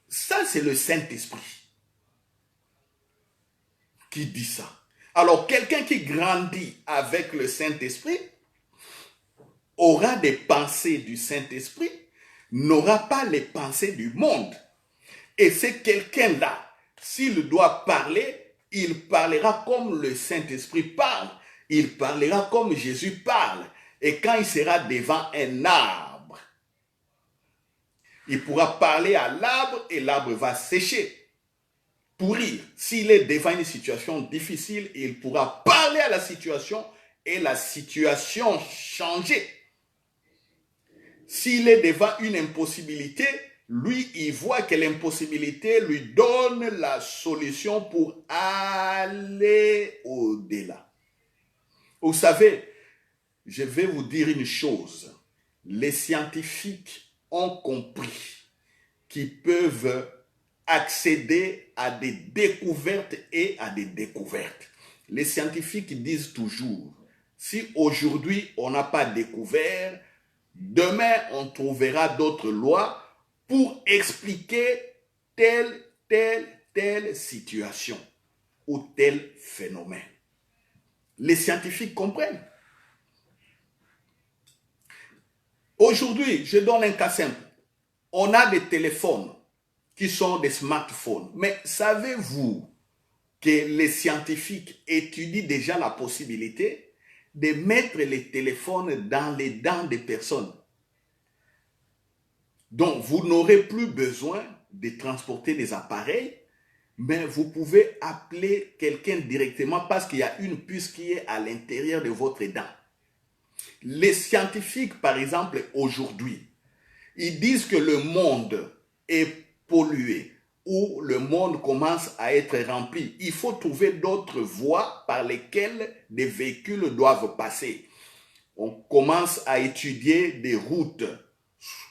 Ça, c'est le Saint-Esprit qui dit ça. Alors, quelqu'un qui grandit avec le Saint-Esprit aura des pensées du Saint-Esprit, n'aura pas les pensées du monde. Et c'est quelqu'un-là, s'il doit parler, il parlera comme le Saint-Esprit parle. Il parlera comme Jésus parle. Et quand il sera devant un arbre, il pourra parler à l'arbre et l'arbre va sécher, pourrir. S'il est devant une situation difficile, il pourra parler à la situation et la situation changer. S'il est devant une impossibilité, lui, il voit que l'impossibilité lui donne la solution pour aller au-delà. Vous savez, je vais vous dire une chose. Les scientifiques ont compris qu'ils peuvent accéder à des découvertes et à des découvertes. Les scientifiques disent toujours, si aujourd'hui on n'a pas découvert, Demain, on trouvera d'autres lois pour expliquer telle situation ou tel phénomène. Les scientifiques comprennent. Aujourd'hui, je donne un cas simple. On a des téléphones qui sont des smartphones. Mais savez-vous que les scientifiques étudient déjà la possibilité de mettre les téléphones dans les dents des personnes? Donc, vous n'aurez plus besoin de transporter des appareils, mais vous pouvez appeler quelqu'un directement parce qu'il y a une puce qui est à l'intérieur de votre dent. Les scientifiques, par exemple, aujourd'hui, ils disent que le monde est pollué ou le monde commence à être rempli. Il faut trouver d'autres voies par lesquelles des véhicules doivent passer. On commence à étudier des routes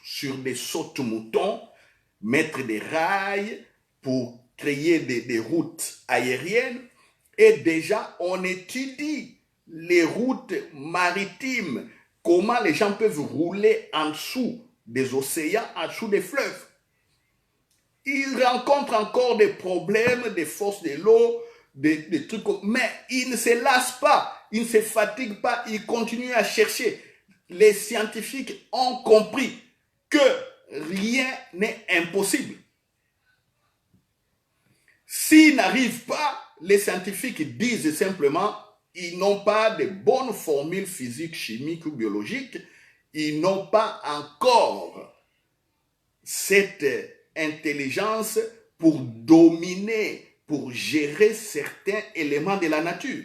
sur des sautes-moutons, mettre des rails pour créer des routes aériennes. Et déjà, on étudie les routes maritimes, comment les gens peuvent rouler en dessous des océans, en dessous des fleuves. Ils rencontrent encore des problèmes, des forces de l'eau, des trucs, mais ils ne se lassent pas, ils ne se fatiguent pas, ils continuent à chercher. Les scientifiques ont compris que rien n'est impossible. S'ils n'arrivent pas, les scientifiques disent simplement, ils n'ont pas de bonnes formules physiques, chimiques ou biologiques, ils n'ont pas encore cette intelligence pour dominer, pour gérer certains éléments de la nature.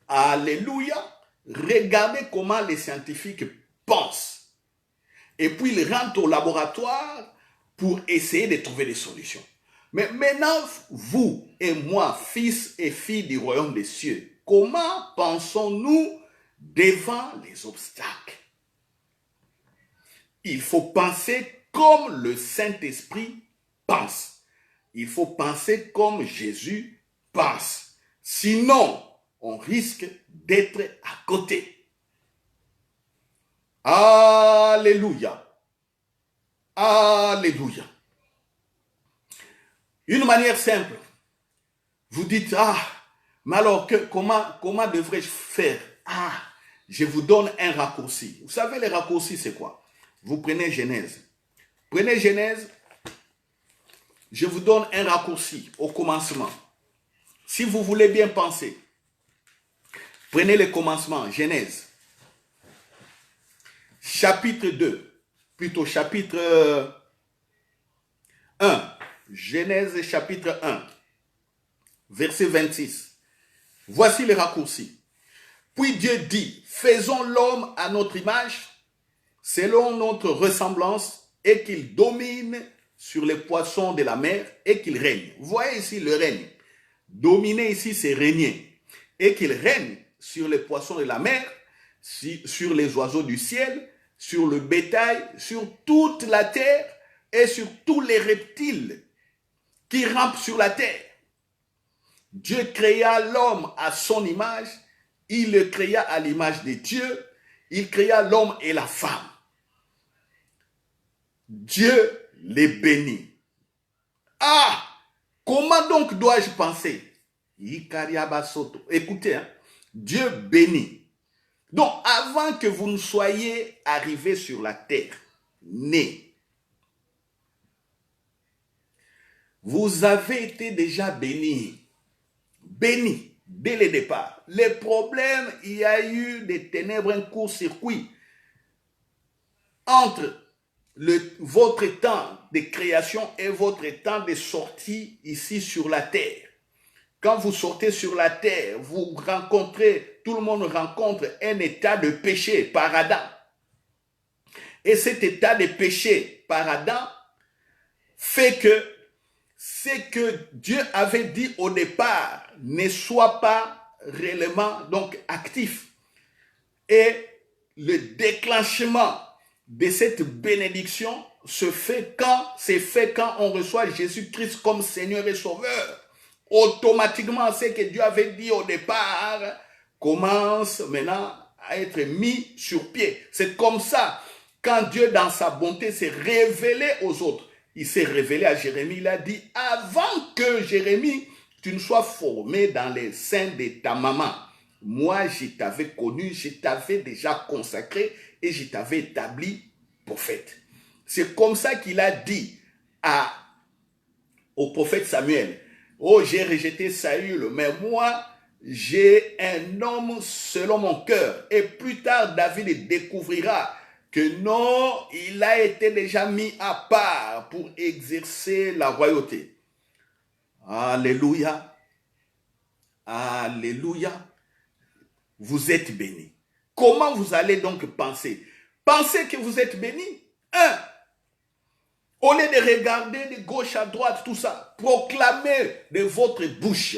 Alléluia! Regardez comment les scientifiques pensent. Et puis ils rentrent au laboratoire pour essayer de trouver des solutions. Mais maintenant, vous et moi, fils et filles du royaume des cieux, comment pensons-nous devant les obstacles? Il faut penser comme le Saint-Esprit pense. Il faut penser comme Jésus pense. Sinon, on risque d'être à côté. Alléluia. Alléluia. Une manière simple. Vous dites, mais alors comment devrais-je faire? Je vous donne un raccourci. Vous savez, les raccourcis, c'est quoi? Vous prenez Genèse. Prenez Genèse. Je vous donne un raccourci au commencement. Si vous voulez bien penser, prenez le commencement, Genèse. Chapitre 2, plutôt chapitre 1. Genèse chapitre 1, verset 26. Voici le raccourci. Puis Dieu dit, faisons l'homme à notre image, selon notre ressemblance, et qu'il domine sur les poissons de la mer et qu'il règne. Vous voyez ici le règne. Dominer ici, c'est régner. Et qu'il règne sur les poissons de la mer, sur les oiseaux du ciel, sur le bétail, sur toute la terre et sur tous les reptiles qui rampent sur la terre. Dieu créa l'homme à son image, il le créa à l'image de Dieu, il créa l'homme et la femme. Dieu les bénit. Comment donc dois-je penser? Écoutez, Dieu bénit. Donc, avant que vous ne soyez arrivés sur la terre, nés, vous avez été déjà bénis. Bénis dès le départ. Les problèmes, il y a eu des ténèbres, un court-circuit entre votre temps de création et votre temps de sortie ici sur la terre. Quand vous sortez sur la terre, vous rencontrez, tout le monde rencontre un état de péché par Adam. Et cet état de péché par Adam fait que ce que Dieu avait dit au départ ne soit pas réellement donc actif. Et le déclenchement de cette bénédiction se fait quand on reçoit Jésus-Christ comme Seigneur et Sauveur. Automatiquement, ce que Dieu avait dit au départ commence maintenant à être mis sur pied. C'est comme ça, quand Dieu, dans sa bonté, s'est révélé aux autres, il s'est révélé à Jérémie, il a dit, avant que Jérémie, tu ne sois formé dans les seins de ta maman, moi, je t'avais connu, je t'avais déjà consacré et je t'avais établi prophète. C'est comme ça qu'il a dit au prophète Samuel, oh, j'ai rejeté Saül, mais moi, j'ai un homme selon mon cœur. Et plus tard, David découvrira que non, il a été déjà mis à part pour exercer la royauté. Alléluia. Alléluia. Vous êtes bénis. Comment vous allez donc penser? Pensez que vous êtes bénis. Au lieu de regarder de gauche à droite, tout ça, proclamez de votre bouche,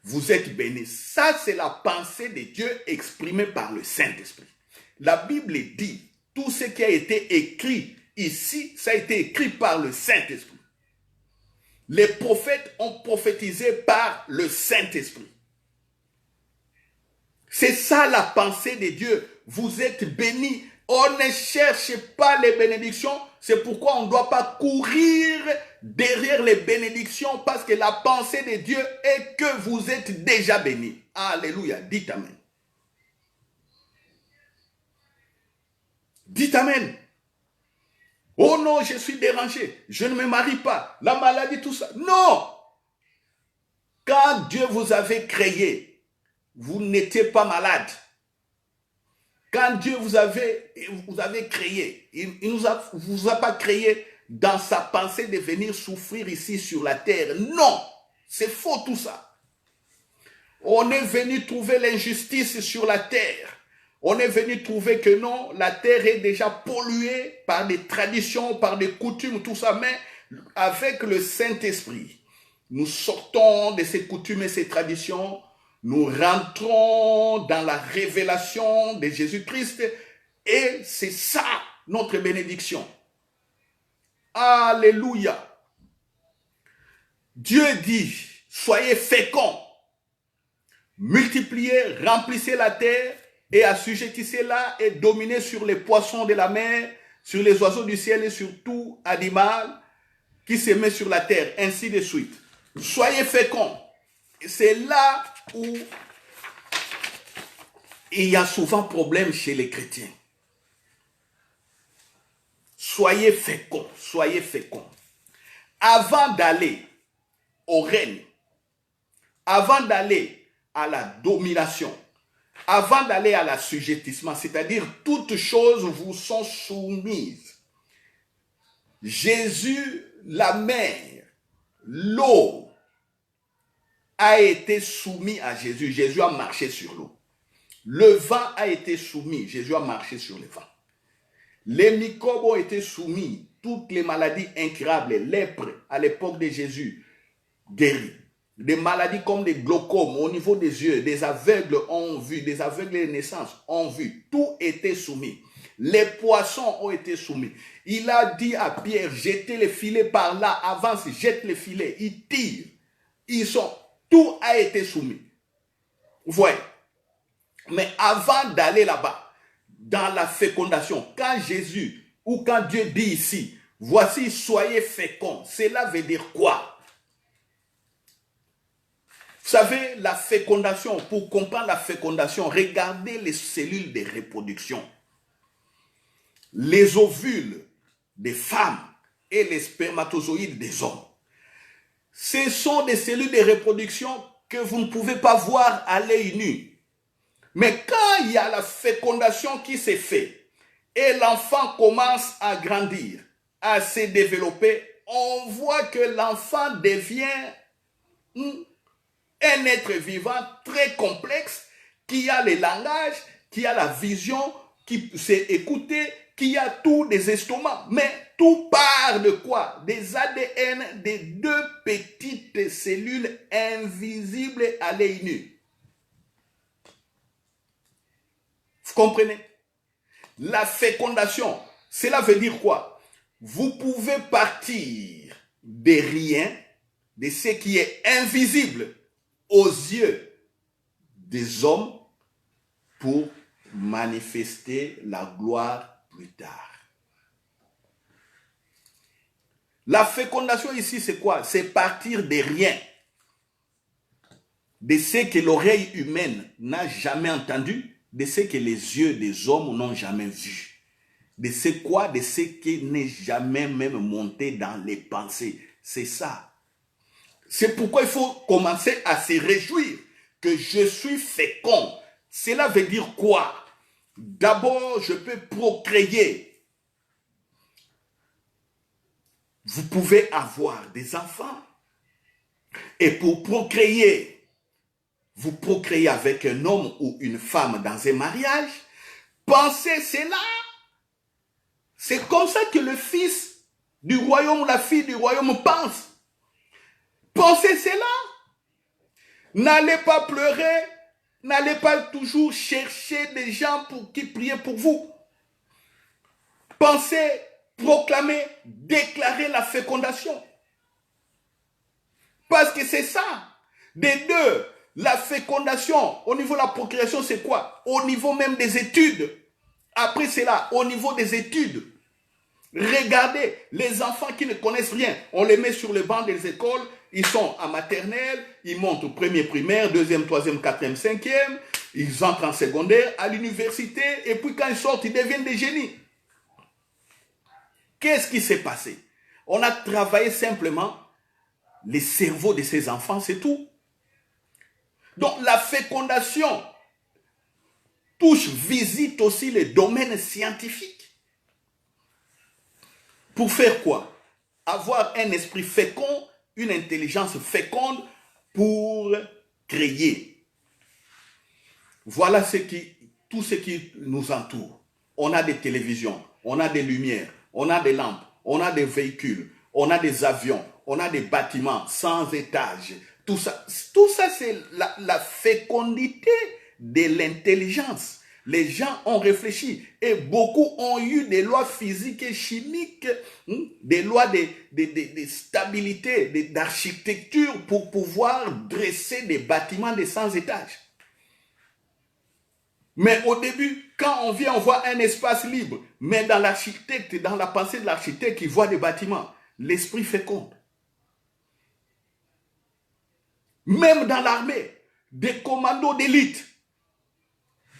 vous êtes bénis. Ça, c'est la pensée de Dieu exprimée par le Saint-Esprit. La Bible dit, tout ce qui a été écrit ici, ça a été écrit par le Saint-Esprit. Les prophètes ont prophétisé par le Saint-Esprit. C'est ça la pensée de Dieu. Vous êtes bénis. On ne cherche pas les bénédictions. C'est pourquoi on ne doit pas courir derrière les bénédictions parce que la pensée de Dieu est que vous êtes déjà bénis. Alléluia. Dites Amen. Dites Amen. Oh non, je suis dérangé. Je ne me marie pas. La maladie, tout ça. Non. Quand Dieu vous avait créé, vous n'étiez pas malade. Quand Dieu vous avait créé, il ne vous a pas créé dans sa pensée de venir souffrir ici sur la terre. Non, c'est faux tout ça. On est venu trouver l'injustice sur la terre. On est venu trouver que non, la terre est déjà polluée par des traditions, par des coutumes, tout ça. Mais avec le Saint-Esprit, nous sortons de ces coutumes et ces traditions. Nous rentrons dans la révélation de Jésus-Christ et c'est ça notre bénédiction. Alléluia. Dieu dit, soyez féconds, multipliez, remplissez la terre et assujettissez-la et dominez sur les poissons de la mer, sur les oiseaux du ciel et sur tout animal qui se met sur la terre, ainsi de suite. Soyez féconds. C'est là où il y a souvent problème chez les chrétiens. Soyez féconds, soyez féconds. Avant d'aller au règne, avant d'aller à la domination, avant d'aller à l'assujettissement, c'est-à-dire toutes choses vous sont soumises. Jésus, la mer, l'eau, a été soumis à Jésus. Jésus a marché sur l'eau. Le vent a été soumis. Jésus a marché sur le vent. Les microbes ont été soumis. Toutes les maladies incurables, les lèpres à l'époque de Jésus, guéries. Des maladies comme des glaucomes au niveau des yeux, des aveugles ont vu, des aveugles de naissance ont vu. Tout était soumis. Les poissons ont été soumis. Il a dit à Pierre, jetez les filets par là, avance, jette les filets. Ils tirent. Tout a été soumis. Vous voyez. Mais avant d'aller là-bas, dans la fécondation, quand Jésus ou quand Dieu dit ici, voici, soyez féconds, cela veut dire quoi? Vous savez, la fécondation, pour comprendre la fécondation, regardez les cellules de reproduction. Les ovules des femmes et les spermatozoïdes des hommes. Ce sont des cellules de reproduction que vous ne pouvez pas voir à l'œil nu. Mais quand il y a la fécondation qui s'est faite et l'enfant commence à grandir, à se développer, on voit que l'enfant devient un être vivant très complexe qui a le langage, qui a la vision, qui sait écouter, qui a tous des estomacs. Mais tout part de quoi? Des ADN des deux petites cellules invisibles à l'œil nu. Vous comprenez? La fécondation, cela veut dire quoi? Vous pouvez partir de rien, de ce qui est invisible aux yeux des hommes pour manifester la gloire plus tard. La fécondation ici, c'est quoi? C'est partir de rien, de ce que l'oreille humaine n'a jamais entendu, de ce que les yeux des hommes n'ont jamais vu. De ce quoi? De ce qui n'est jamais même monté dans les pensées. C'est ça. C'est pourquoi il faut commencer à se réjouir que je suis fécond. Cela veut dire quoi? D'abord, je peux procréer. Vous pouvez avoir des enfants. Et pour procréer, vous procréez avec un homme ou une femme dans un mariage. Pensez cela. C'est comme ça que le fils du royaume ou la fille du royaume pense. Pensez cela. N'allez pas pleurer. N'allez pas toujours chercher des gens qui prient pour vous. Pensez, proclamer, déclarer la fécondation. Parce que c'est ça. Des deux, la fécondation, au niveau de la procréation, c'est quoi? Au niveau même des études. Après cela, au niveau des études. Regardez, les enfants qui ne connaissent rien, on les met sur le banc des écoles, ils sont en maternelle, ils montent au premier primaire, deuxième, troisième, quatrième, cinquième, ils entrent en secondaire, à l'université, et puis quand ils sortent, ils deviennent des génies. Qu'est-ce qui s'est passé? On a travaillé simplement les cerveaux de ces enfants, c'est tout. Donc la fécondation visite aussi les domaines scientifiques. Pour faire quoi? Avoir un esprit fécond, une intelligence féconde pour créer. Voilà tout ce qui nous entoure. On a des télévisions, on a des lumières, on a des lampes, on a des véhicules, on a des avions, on a des bâtiments sans étage. Tout ça c'est la fécondité de l'intelligence. Les gens ont réfléchi et beaucoup ont eu des lois physiques et chimiques, des lois de stabilité, d'architecture pour pouvoir dresser des bâtiments de 100 étages. Mais au début, quand on vient, on voit un espace libre. Mais dans l'architecte, dans la pensée de l'architecte, il voit des bâtiments. L'esprit féconde. Même dans l'armée, des commandos d'élite.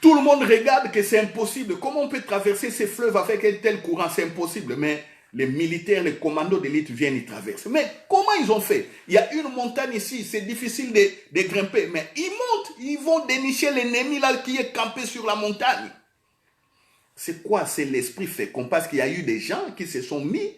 Tout le monde regarde que c'est impossible. Comment on peut traverser ces fleuves avec un tel courant? C'est impossible. Mais les militaires, les commandos d'élite viennent y traverser. Mais comment ils ont fait? Il y a une montagne ici, c'est difficile de grimper. Mais ils montent, ils vont dénicher l'ennemi là qui est campé sur la montagne. C'est quoi? C'est l'esprit fécond. Parce qu'il y a eu des gens qui se sont mis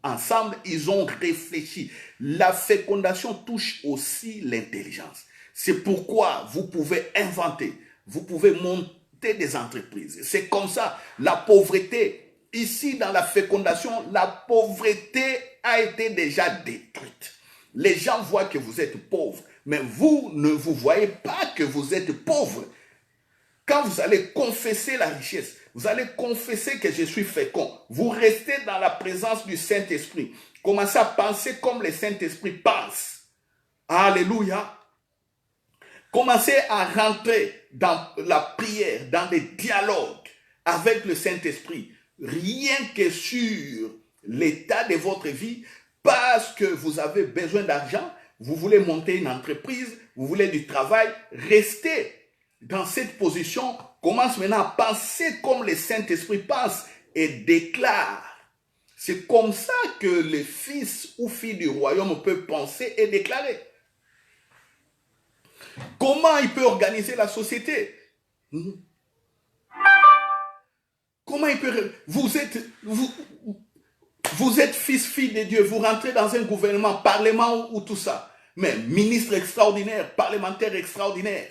ensemble, ils ont réfléchi. La fécondation touche aussi l'intelligence. C'est pourquoi vous pouvez inventer. Vous pouvez monter des entreprises. C'est comme ça. La pauvreté, ici dans la fécondation, la pauvreté a été déjà détruite. Les gens voient que vous êtes pauvre, mais vous ne vous voyez pas que vous êtes pauvre. Quand vous allez confesser la richesse, vous allez confesser que je suis fécond. Vous restez dans la présence du Saint-Esprit. Commencez à penser comme le Saint-Esprit pense. Alléluia. Commencez à rentrer dans la prière, dans les dialogues avec le Saint-Esprit, rien que sur l'état de votre vie, parce que vous avez besoin d'argent, vous voulez monter une entreprise, vous voulez du travail, restez dans cette position, commence maintenant à penser comme le Saint-Esprit pense et déclare. C'est comme ça que le fils ou fille du royaume peut penser et déclarer. Comment il peut organiser la société? Comment il peut... Vous êtes fils, fille de Dieu, vous rentrez dans un gouvernement, parlement ou tout ça. Mais ministre extraordinaire, parlementaire extraordinaire.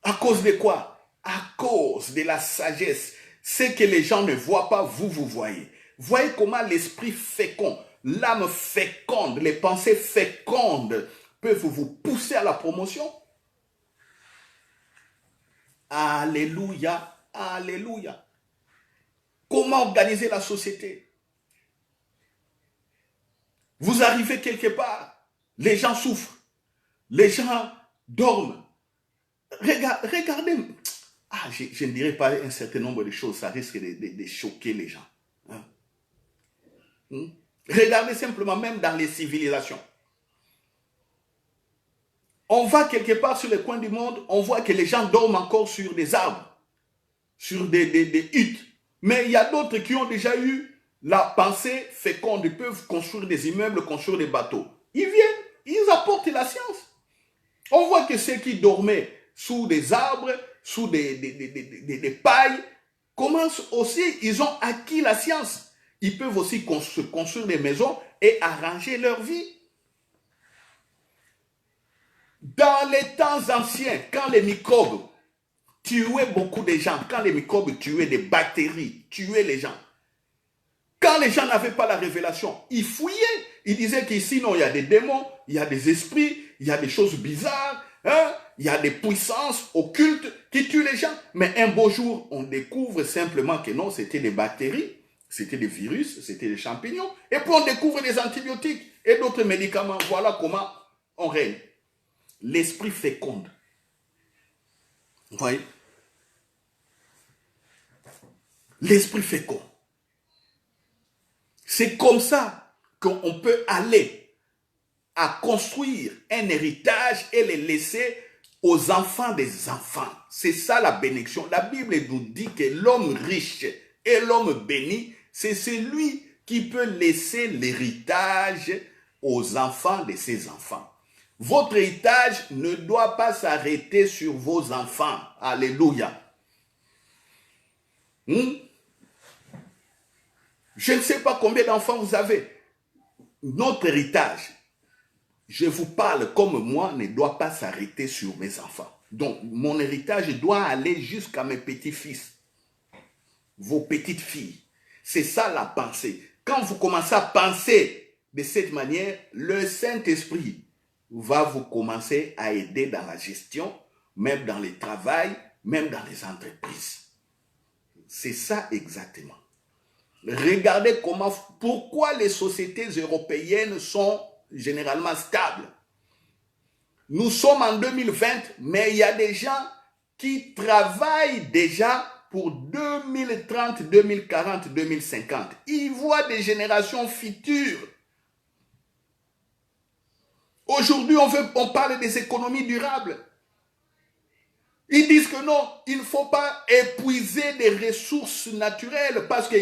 À cause de quoi? À cause de la sagesse. Ce que les gens ne voient pas, vous voyez. Voyez comment l'esprit fécond, l'âme féconde, les pensées fécondes peuvent vous pousser à la promotion. Alléluia, alléluia. Comment organiser la société? Vous arrivez quelque part, les gens souffrent, les gens dorment. Regardez, je ne dirais pas un certain nombre de choses, ça risque de choquer les gens. Hein? Regardez simplement, même dans les civilisations. On va quelque part sur les coins du monde, on voit que les gens dorment encore sur des arbres, sur des huttes. Mais il y a d'autres qui ont déjà eu la pensée féconde, ils peuvent construire des immeubles, construire des bateaux. Ils viennent, ils apportent la science. On voit que ceux qui dormaient sous des arbres, sous des pailles, commencent aussi, ils ont acquis la science. Ils peuvent aussi construire des maisons et arranger leur vie. Dans les temps anciens, quand les microbes tuaient beaucoup de gens, quand les microbes tuaient des bactéries, tuaient les gens, quand les gens n'avaient pas la révélation, ils fouillaient. Ils disaient qu'ici, non, il y a des démons, il y a des esprits, il y a des choses bizarres, hein? Il y a des puissances occultes qui tuent les gens. Mais un beau jour, on découvre simplement que non, c'était des bactéries, c'était des virus, c'était des champignons. Et puis on découvre des antibiotiques et d'autres médicaments. Voilà comment on règne. L'esprit féconde. Vous voyez? L'esprit fécond. C'est comme ça qu'on peut aller à construire un héritage et le laisser aux enfants des enfants. C'est ça la bénédiction. La Bible nous dit que l'homme riche et l'homme béni, c'est celui qui peut laisser l'héritage aux enfants de ses enfants. Votre héritage ne doit pas s'arrêter sur vos enfants. Alléluia. Je ne sais pas combien d'enfants vous avez. Notre héritage, je vous parle comme moi, ne doit pas s'arrêter sur mes enfants. Donc, mon héritage doit aller jusqu'à mes petits-fils, vos petites filles. C'est ça la pensée. Quand vous commencez à penser de cette manière, le Saint-Esprit va vous commencer à aider dans la gestion, même dans le travail, même dans les entreprises. C'est ça exactement. Regardez pourquoi les sociétés européennes sont généralement stables. Nous sommes en 2020, mais il y a des gens qui travaillent déjà pour 2030, 2040, 2050. Ils voient des générations futures. Aujourd'hui, on parle des économies durables. Ils disent que non, il ne faut pas épuiser des ressources naturelles parce que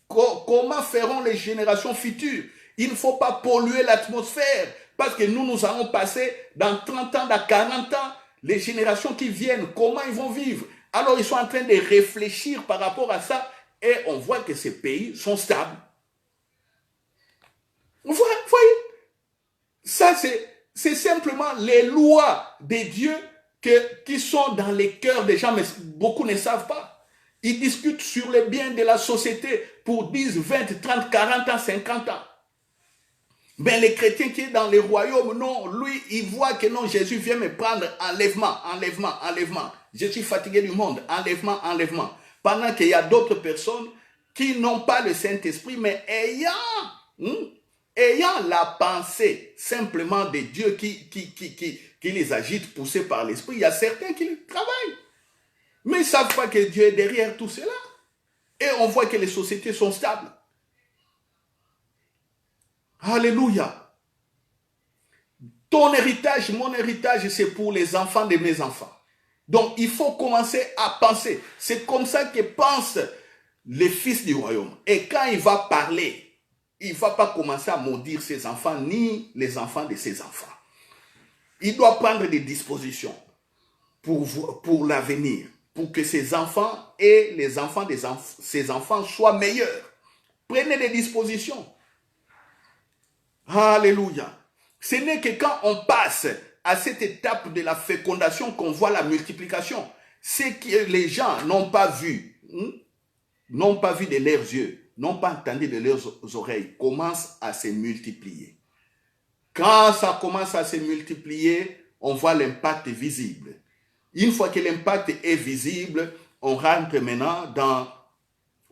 comment feront les générations futures? Il ne faut pas polluer l'atmosphère parce que nous allons passer dans 30 ans, dans 40 ans, les générations qui viennent, comment ils vont vivre? Alors ils sont en train de réfléchir par rapport à ça et on voit que ces pays sont stables. Vous voyez? Ça, c'est simplement les lois des dieux qui sont dans les cœurs des gens, mais beaucoup ne savent pas. Ils discutent sur le bien de la société pour 10, 20, 30, 40 ans, 50 ans. Mais les chrétiens qui sont dans les royaumes, non, lui, il voit que non, Jésus vient me prendre, enlèvement, enlèvement, enlèvement. Je suis fatigué du monde, enlèvement, enlèvement. Pendant qu'il y a d'autres personnes qui n'ont pas le Saint-Esprit, mais ayant la pensée simplement de Dieu qui les agite, poussés par l'Esprit, il y a certains qui travaillent. Mais ils ne savent pas que Dieu est derrière tout cela. Et on voit que les sociétés sont stables. Alléluia. Ton héritage, mon héritage, c'est pour les enfants de mes enfants. Donc, il faut commencer à penser. C'est comme ça que pensent les fils du royaume. Et quand il va parler, il ne va pas commencer à maudire ses enfants, ni les enfants de ses enfants. Il doit prendre des dispositions pour l'avenir, pour que ses enfants et les enfants de ses enfants soient meilleurs. Prenez des dispositions. Alléluia. Ce n'est que quand on passe à cette étape de la fécondation qu'on voit la multiplication. Ce que les gens n'ont pas vu, n'ont pas vu de leurs yeux, n'ont pas entendu de leurs oreilles, commence à se multiplier. Quand ça commence à se multiplier, on voit l'impact visible. Une fois que l'impact est visible, on rentre maintenant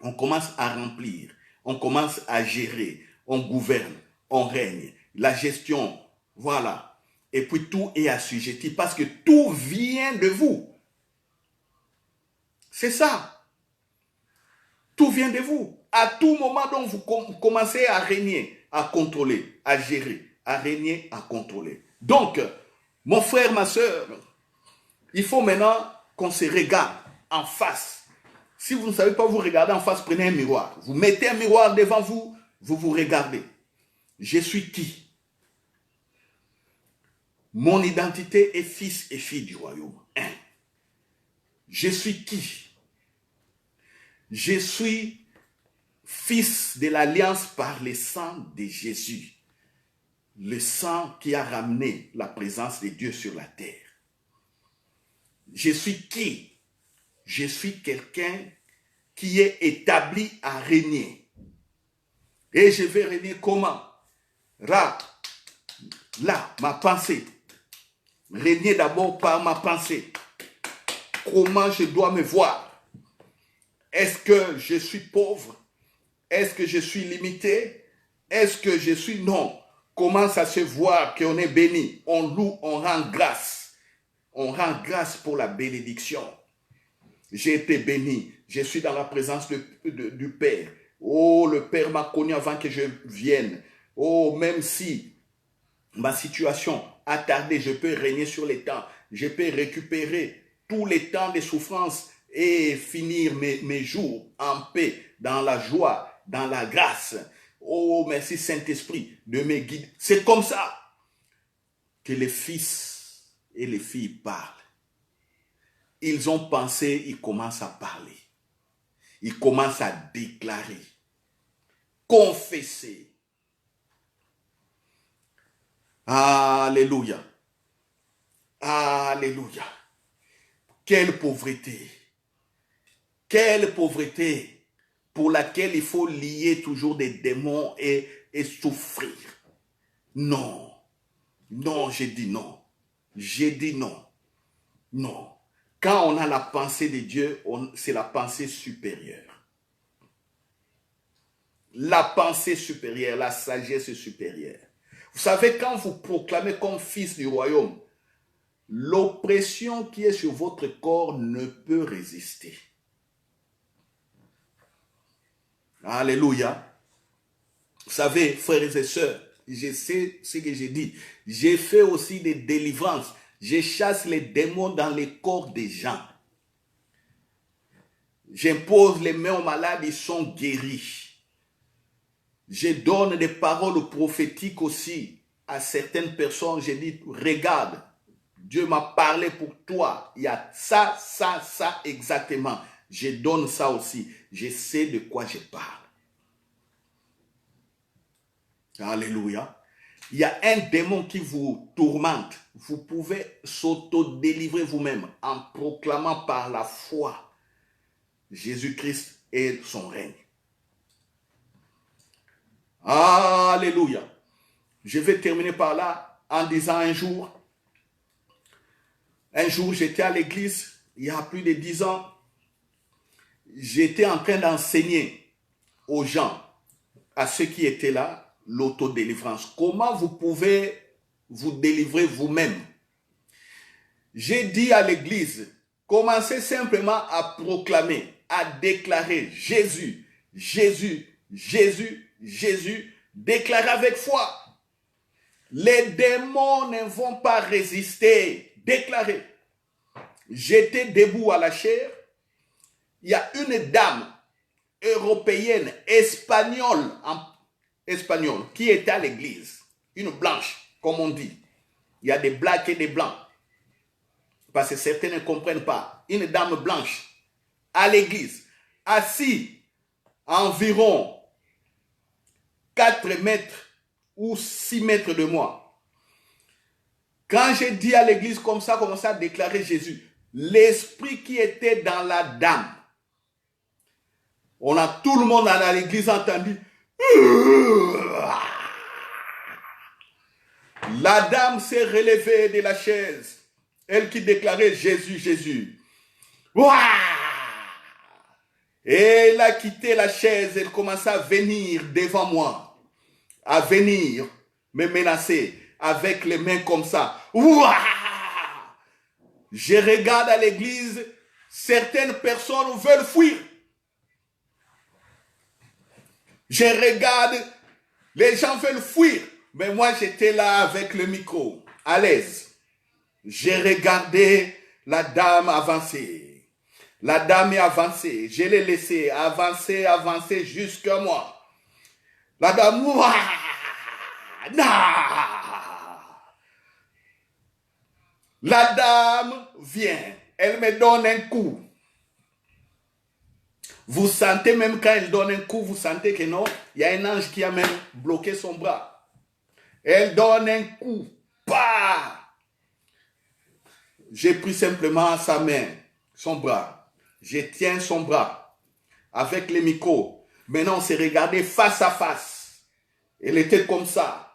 on commence à remplir, on commence à gérer, on gouverne, on règne. La gestion, voilà. Et puis tout est assujetti parce que tout vient de vous. C'est ça. Tout vient de vous. À tout moment, donc, vous commencez à régner, à contrôler, à gérer, à régner, à contrôler. Donc, mon frère, ma soeur, il faut maintenant qu'on se regarde en face. Si vous ne savez pas vous regarder en face, prenez un miroir. Vous mettez un miroir devant vous, vous vous regardez. Je suis qui? Mon identité est fils et fille du royaume. Je suis qui? Je suis fils de l'alliance par le sang de Jésus. Le sang qui a ramené la présence de Dieu sur la terre. Je suis qui? Je suis quelqu'un qui est établi à régner. Et je vais régner comment? Là, ma pensée. Régner d'abord par ma pensée. Comment je dois me voir? Est-ce que je suis pauvre? Est-ce que je suis limité? Est-ce que je suis non? Comment ça se voit qu'on est béni? On loue, on rend grâce. On rend grâce pour la bénédiction. J'ai été béni. Je suis dans la présence du Père. Oh, le Père m'a connu avant que je vienne. Oh, même si ma situation a tardé, je peux régner sur les temps. Je peux récupérer tous les temps de souffrance et finir mes jours en paix, dans la joie, dans la grâce. Oh, merci Saint-Esprit de me guider. C'est comme ça que les fils et les filles parlent. Ils ont pensé, ils commencent à parler. Ils commencent à déclarer, confesser. Alléluia. Alléluia. Quelle pauvreté. Quelle pauvreté pour laquelle il faut lier toujours des démons et souffrir. Non. Non, j'ai dit non. J'ai dit non. Non. Quand on a la pensée de Dieu, c'est la pensée supérieure. La pensée supérieure, la sagesse supérieure. Vous savez, quand vous proclamez comme fils du royaume, l'oppression qui est sur votre corps ne peut résister. Alléluia. Vous savez, frères et sœurs, je sais ce que j'ai dit. J'ai fait aussi des délivrances. Je chasse les démons dans les corps des gens. J'impose les mains aux malades, ils sont guéris. Je donne des paroles prophétiques aussi à certaines personnes. Je dis, regarde, Dieu m'a parlé pour toi. Il y a ça, ça, ça exactement. Je donne ça aussi. Je sais de quoi je parle. Alléluia. Il y a un démon qui vous tourmente. Vous pouvez s'auto-délivrer vous-même en proclamant par la foi Jésus-Christ et son règne. Alléluia. Je vais terminer par là en disant un jour, j'étais à l'église, il y a plus de 10 ans, j'étais en train d'enseigner aux gens, à ceux qui étaient là, l'autodélivrance. Comment vous pouvez vous délivrer vous-même? J'ai dit à l'église, commencez simplement à proclamer, à déclarer Jésus, Jésus, Jésus, Jésus, déclarez avec foi. Les démons ne vont pas résister. Déclarez. J'étais debout à la chaire. Il y a une dame européenne, espagnole, qui était à l'église. Une blanche, comme on dit. Il y a des blacks et des blancs. Parce que certains ne comprennent pas. Une dame blanche à l'église, assise à environ 4 mètres ou 6 mètres de moi. Quand j'ai dit à l'église comme ça, commencé à déclarer Jésus, l'esprit qui était dans la dame, tout le monde à l'église entendu. La dame s'est relevée de la chaise. Elle qui déclarait Jésus, Jésus. Et elle a quitté la chaise. Elle commençait à venir devant moi. À venir me menacer avec les mains comme ça. Je regarde à l'église. Certaines personnes veulent fuir. Je regarde, les gens veulent fuir. Mais moi, j'étais là avec le micro, à l'aise. J'ai regardé la dame avancer. La dame est avancée. Je l'ai laissée avancer, avancer jusqu'à moi. La dame, la dame vient. Elle me donne un coup. Vous sentez même quand elle donne un coup, vous sentez que non, il y a un ange qui a même bloqué son bras. Elle donne un coup. Bah! J'ai pris simplement sa main, son bras. Je tiens son bras avec les micros. Maintenant, on s'est regardé face à face. Elle était comme ça.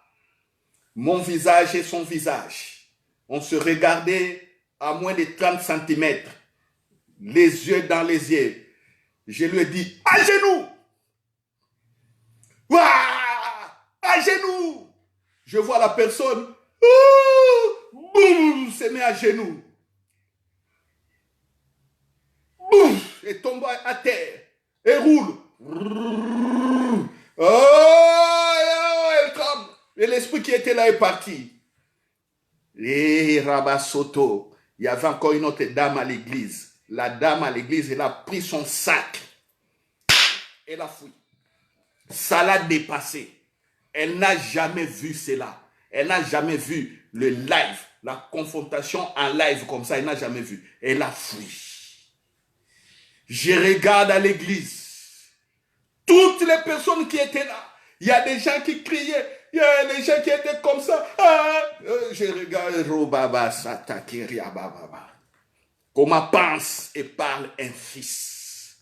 Mon visage et son visage. On se regardait à moins de 30 centimètres. Les yeux dans les yeux. Je lui ai dit, à genoux! Ouah! À genoux! Je vois la personne, boum, se met à genoux. Boum, et tombe à terre. Et roule. Oh, elle tombe. Et l'esprit qui était là est parti. Et Rabat Soto, il y avait encore une autre dame à l'église. La dame à l'église, elle a pris son sac. Elle a fui. Ça l'a dépassé. Elle n'a jamais vu cela. Elle n'a jamais vu le live, la confrontation en live comme ça. Elle n'a jamais vu. Elle a fui. Je regarde à l'église. Toutes les personnes qui étaient là. Il y a des gens qui criaient. Il y a des gens qui étaient comme ça. Je regarde. Robaba Satakiria Bababa. Comment pense et parle un fils.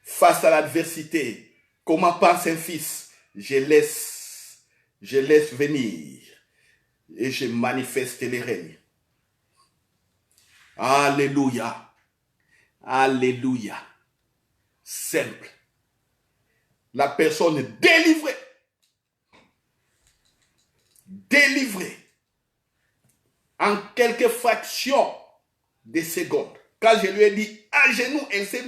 Face à l'adversité, comment pense un fils? Je laisse venir et je manifeste les règnes. Alléluia. Alléluia. Simple. La personne délivrée. Délivrée. En quelques fractions de secondes. Quand je lui ai dit à genoux, elle s'est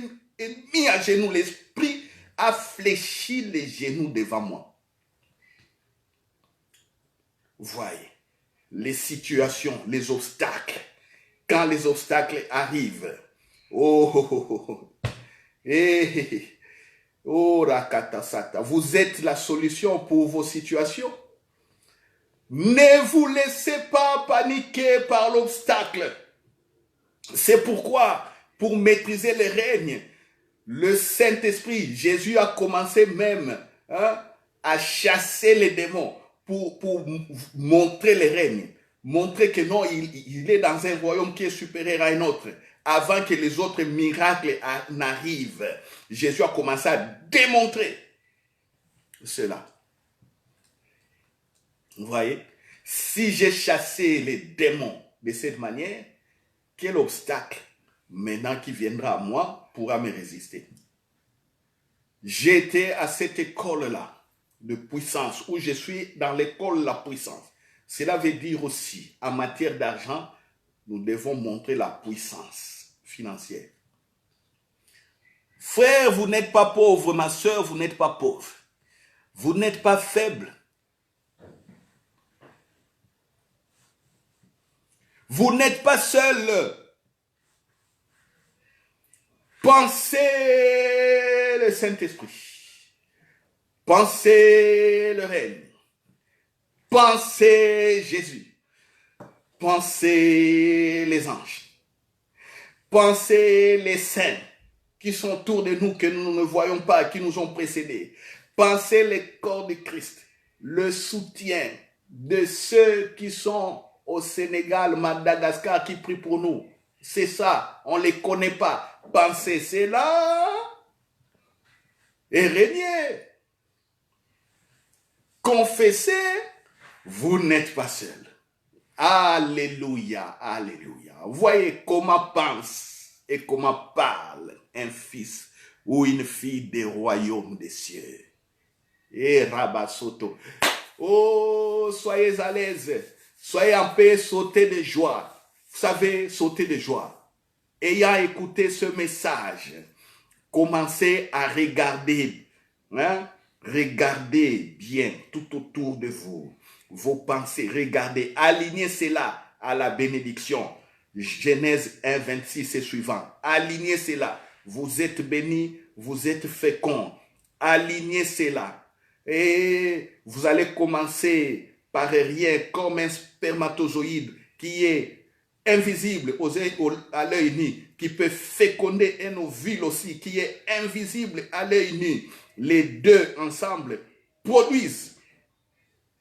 mise à genoux. L'esprit a fléchi les genoux devant moi. Voyez, les situations, les obstacles. Quand les obstacles arrivent, Rakatasata, vous êtes la solution pour vos situations. Ne vous laissez pas paniquer par l'obstacle. C'est pourquoi, pour maîtriser les règnes, le Saint-Esprit, Jésus a commencé même à chasser les démons pour montrer les règnes. Montrer que non, il est dans un royaume qui est supérieur à un autre. Avant que les autres miracles n'arrivent, Jésus a commencé à démontrer cela. Vous voyez, si j'ai chassé les démons de cette manière, quel obstacle maintenant qui viendra à moi pourra me résister? J'étais à cette école-là de puissance, où je suis dans l'école de la puissance. Cela veut dire aussi, en matière d'argent, nous devons montrer la puissance financière. Frère, vous n'êtes pas pauvre, ma soeur, vous n'êtes pas pauvre. Vous n'êtes pas faible. Vous n'êtes pas seul. Pensez le Saint-Esprit. Pensez le règne. Pensez Jésus. Pensez les anges. Pensez les saints qui sont autour de nous, que nous ne voyons pas, qui nous ont précédés. Pensez les corps de Christ. Le soutien de ceux qui sont au Sénégal, Madagascar, qui prient pour nous. C'est ça, on ne les connaît pas. Pensez cela et régnez. Confessez, vous n'êtes pas seul. Alléluia, alléluia. Voyez comment pense et comment parle un fils ou une fille des royaumes des cieux. Et Rabasoto. Oh, soyez à l'aise. Soyez en paix, sautez de joie. Vous savez, sauter de joie. ayant écouté ce message, commencez à regarder, hein? Regardez bien tout autour de vous, vos pensées, regardez, alignez cela à la bénédiction. Genèse 1, 26 et suivant. Alignez cela. Vous êtes bénis, vous êtes féconds. Alignez cela. Et vous allez commencer par rien comme un spermatozoïde qui est invisible à l'œil nu, qui peut féconder un ovule aussi, qui est invisible à l'œil nu. Les deux ensemble produisent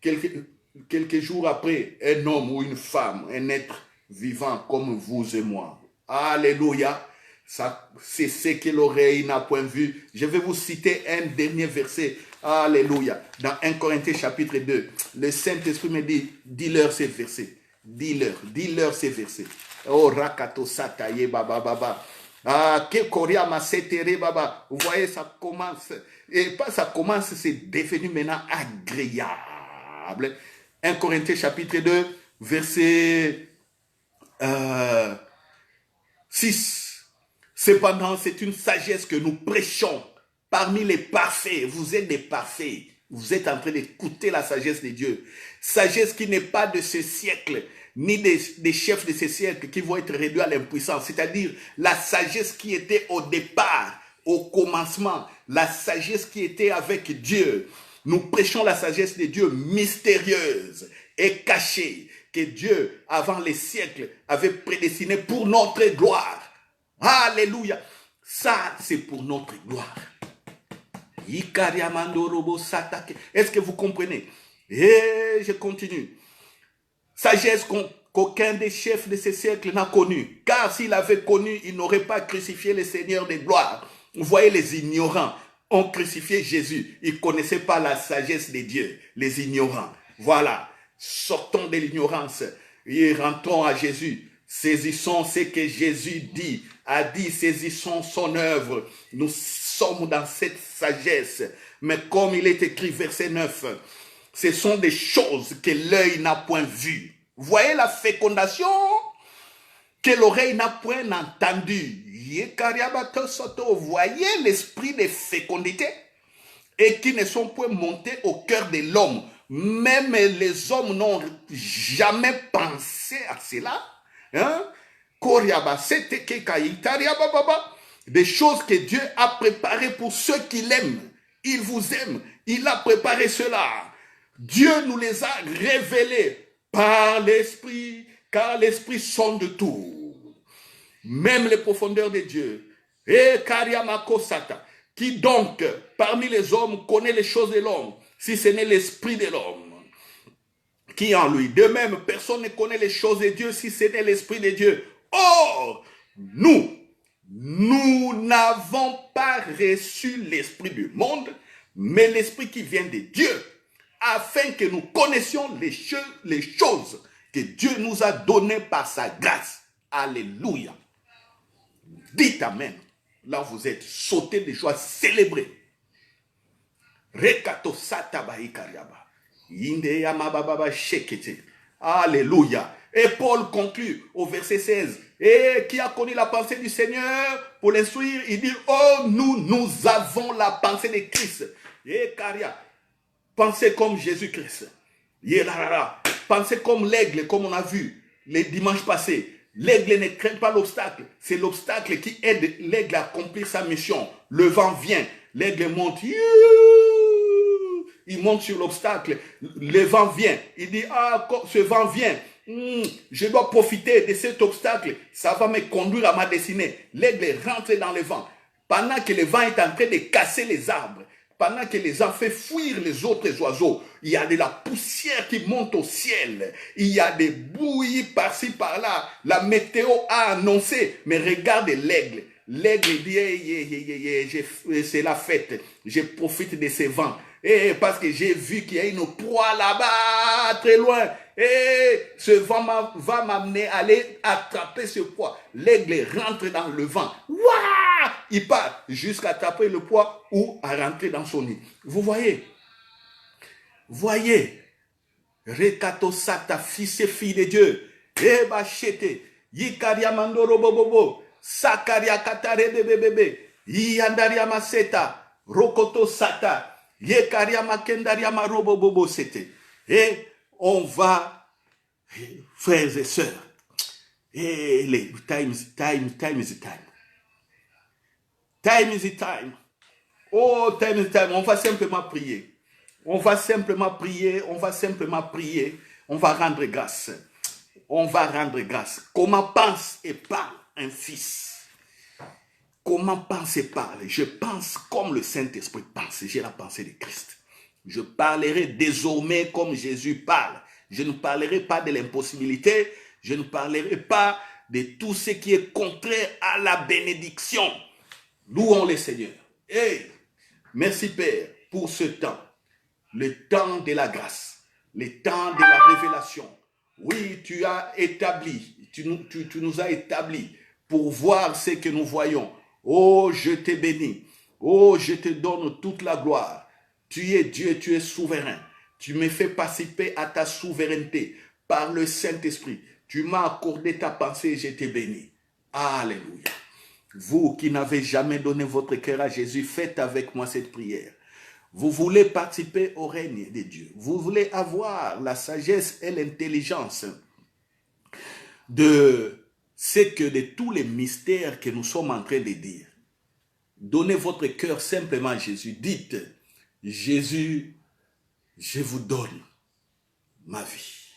quelques jours après un homme ou une femme, un être vivant comme vous et moi. Alléluia. Ça, c'est ce que l'oreille n'a point vu. Je vais vous citer un dernier verset. Alléluia. Dans 1 Corinthiens chapitre 2, le Saint-Esprit me dit, dis-leur ces versets. Dis-leur ces versets. Oh, rakato sataye baba baba. Ah, que koria masetere baba. Vous voyez, ça commence. Et pas ça commence, c'est devenu maintenant agréable. 1 Corinthiens chapitre 2, verset 6. Cependant, c'est une sagesse que nous prêchons parmi les parfaits. Vous êtes des parfaits. Vous êtes en train d'écouter la sagesse de Dieu. Sagesse qui n'est pas de ce siècle, ni des chefs de ce siècle qui vont être réduits à l'impuissance. C'est-à-dire la sagesse qui était au départ, au commencement. La sagesse qui était avec Dieu. Nous prêchons la sagesse de Dieu mystérieuse et cachée, que Dieu, avant les siècles, avait prédestinée pour notre gloire. Alléluia. Ça, c'est pour notre gloire. Est-ce que vous comprenez? Et je continue. Sagesse qu'aucun des chefs de ce siècle n'a connue. Car s'il avait connu, il n'aurait pas crucifié le Seigneur des gloires. Vous voyez, les ignorants ont crucifié Jésus. Ils ne connaissaient pas la sagesse de Dieu. Les ignorants. Voilà. Sortons de l'ignorance et rentrons à Jésus. Saisissons ce que Jésus a dit, saisissons son œuvre. Nous sommes dans cette sagesse. Mais comme il est écrit, verset 9, ce sont des choses que l'œil n'a point vues. Voyez la fécondation que l'oreille n'a point entendue. Voyez l'esprit de fécondité et qui ne sont point montés au cœur de l'homme. Même les hommes n'ont jamais pensé à cela. Hein? Des choses que Dieu a préparées pour ceux qui l'aiment. Il vous aime. Il a préparé cela. Dieu nous les a révélés par l'Esprit, car l'Esprit sonde tout. Même les profondeurs de Dieu. Et Kariamakosata, qui donc, parmi les hommes, connaît les choses de l'homme, si ce n'est l'Esprit de l'homme qui est en lui. De même, personne ne connaît les choses de Dieu si ce n'est l'Esprit de Dieu. Or, nous n'avons pas reçu l'Esprit du monde, mais l'Esprit qui vient de Dieu, afin que nous connaissions les choses que Dieu nous a données par sa grâce. Alléluia. Dites Amen. Là, vous êtes sautés de joie, célébrés. Rekato satabahi kariaba. Alléluia. Et Paul conclut au verset 16. Et qui a connu la pensée du Seigneur pour l'instruire, il dit, oh, nous avons la pensée de Christ. Et Caria, pensez comme Jésus-Christ. Pensez comme l'aigle, comme on a vu les dimanches passés. L'aigle ne craint pas l'obstacle. C'est l'obstacle qui aide l'aigle à accomplir sa mission. Le vent vient, l'aigle monte. Il monte sur l'obstacle. Le vent vient. Il dit, ah, ce vent vient. Je dois profiter de cet obstacle. Ça va me conduire à ma destinée. L'aigle rentre dans le vent. Pendant que le vent est en train de casser les arbres, pendant que les gens font fuir les autres oiseaux, il y a de la poussière qui monte au ciel. Il y a des bouillies par-ci, par-là. La météo a annoncé. Mais regarde l'aigle. L'aigle dit, c'est la fête. Je profite de ces vents. Et parce que j'ai vu qu'il y a une proie là-bas, très loin. Et ce vent va m'amener à aller attraper ce poids. L'aigle rentre dans le vent. Ouah! Il part jusqu'à attraper le poids ou à rentrer dans son nid. Vous voyez? Voyez? Rekato sata, fils et fille de Dieu. Eba chete. Yikaria mandoro bobobo. Sakaria katare de bebebe. Yandaria maseta. Rokoto sata. Yekaria makendaria marobo bobo sete. Et on va, frères et sœurs, et les time is the time. Time is the time. Oh, time is the time. On va simplement prier. On va simplement prier. On va simplement prier. On va rendre grâce. On va rendre grâce. Comment pense et parle un fils? Comment pense et parle? Je pense comme le Saint-Esprit pense. J'ai la pensée de Christ. Je parlerai désormais comme Jésus parle. Je ne parlerai pas de l'impossibilité. Je ne parlerai pas de tout ce qui est contraire à la bénédiction. Louons le Seigneur. Hey, merci Père pour ce temps. Le temps de la grâce. Le temps de la révélation. Oui, tu as établi. Tu nous as établis pour voir ce que nous voyons. Oh, je te bénis. Oh, je te donne toute la gloire. Tu es Dieu, tu es souverain. Tu me fais participer à ta souveraineté par le Saint-Esprit. Tu m'as accordé ta pensée et je te bénis. Alléluia. Vous qui n'avez jamais donné votre cœur à Jésus, faites avec moi cette prière. Vous voulez participer au règne de Dieu. Vous voulez avoir la sagesse et l'intelligence de de tous les mystères que nous sommes en train de dire. Donnez votre cœur simplement à Jésus. Dites, Jésus, je vous donne ma vie.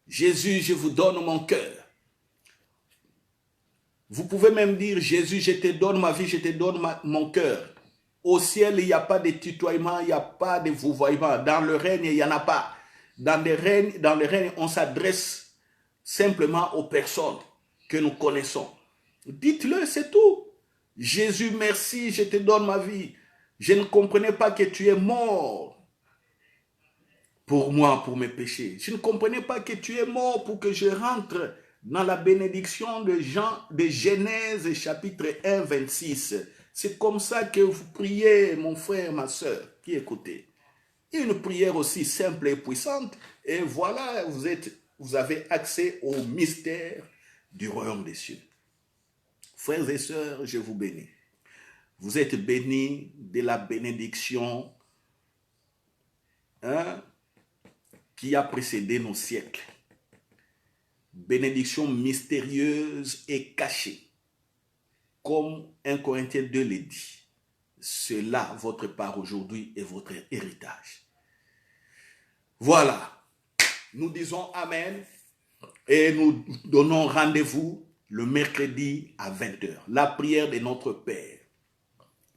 Jésus, je vous donne mon cœur. Vous pouvez même dire, Jésus, je te donne ma vie, je te donne mon cœur. Au ciel, il n'y a pas de tutoiement, il n'y a pas de vouvoiement. Dans le règne, il n'y en a pas. Dans le règne, on s'adresse simplement aux personnes que nous connaissons. Dites-le, c'est tout. Jésus, merci, je te donne ma vie. Je ne comprenais pas que tu es mort pour moi, pour mes péchés. Je ne comprenais pas que tu es mort pour que je rentre dans la bénédiction de Genèse chapitre 1, 26. C'est comme ça que vous priez, mon frère, ma soeur, qui écoutez. Une prière aussi simple et puissante. Et voilà, vous avez accès au mystère du royaume des cieux. Frères et sœurs, je vous bénis. Vous êtes bénis de la bénédiction qui a précédé nos siècles. Bénédiction mystérieuse et cachée. Comme 1 Corinthiens 2 le dit. C'est là votre part aujourd'hui et votre héritage. Voilà. Nous disons Amen et nous donnons rendez-vous le mercredi à 20h. La prière de notre Père.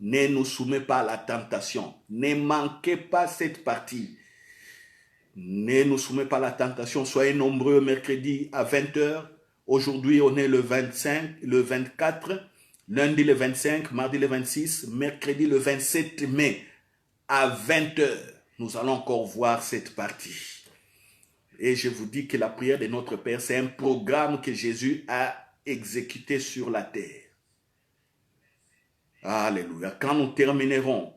Ne nous soumets pas à la tentation. Ne manquez pas cette partie. Ne nous soumets pas à la tentation. Soyez nombreux mercredi à 20h. Aujourd'hui, on est le 25, le 24, lundi le 25, mardi le 26, mercredi le 27 mai à 20h. Nous allons encore voir cette partie. Et je vous dis que la prière de notre Père, c'est un programme que Jésus a exécuté sur la terre. Alléluia. Quand nous terminerons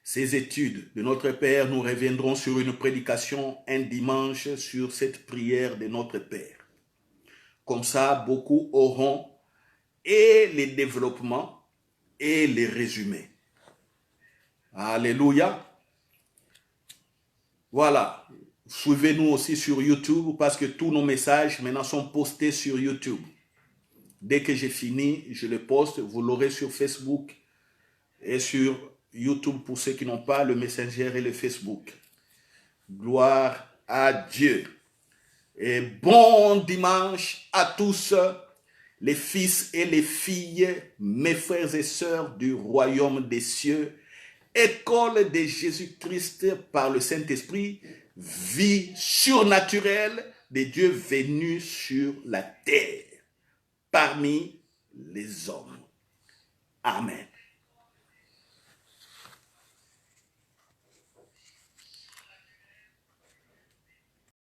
ces études de notre Père, nous reviendrons sur une prédication un dimanche sur cette prière de notre Père. Comme ça, beaucoup auront et les développements et les résumés. Alléluia. Voilà. Suivez-nous aussi sur YouTube parce que tous nos messages maintenant sont postés sur YouTube. Dès que j'ai fini, je les poste. Vous l'aurez sur Facebook et sur YouTube pour ceux qui n'ont pas le Messenger et le Facebook. Gloire à Dieu. Et bon dimanche à tous, les fils et les filles, mes frères et sœurs du royaume des cieux, école de Jésus-Christ par le Saint-Esprit, vie surnaturelle de Dieu venu sur la terre, parmi les hommes. Amen.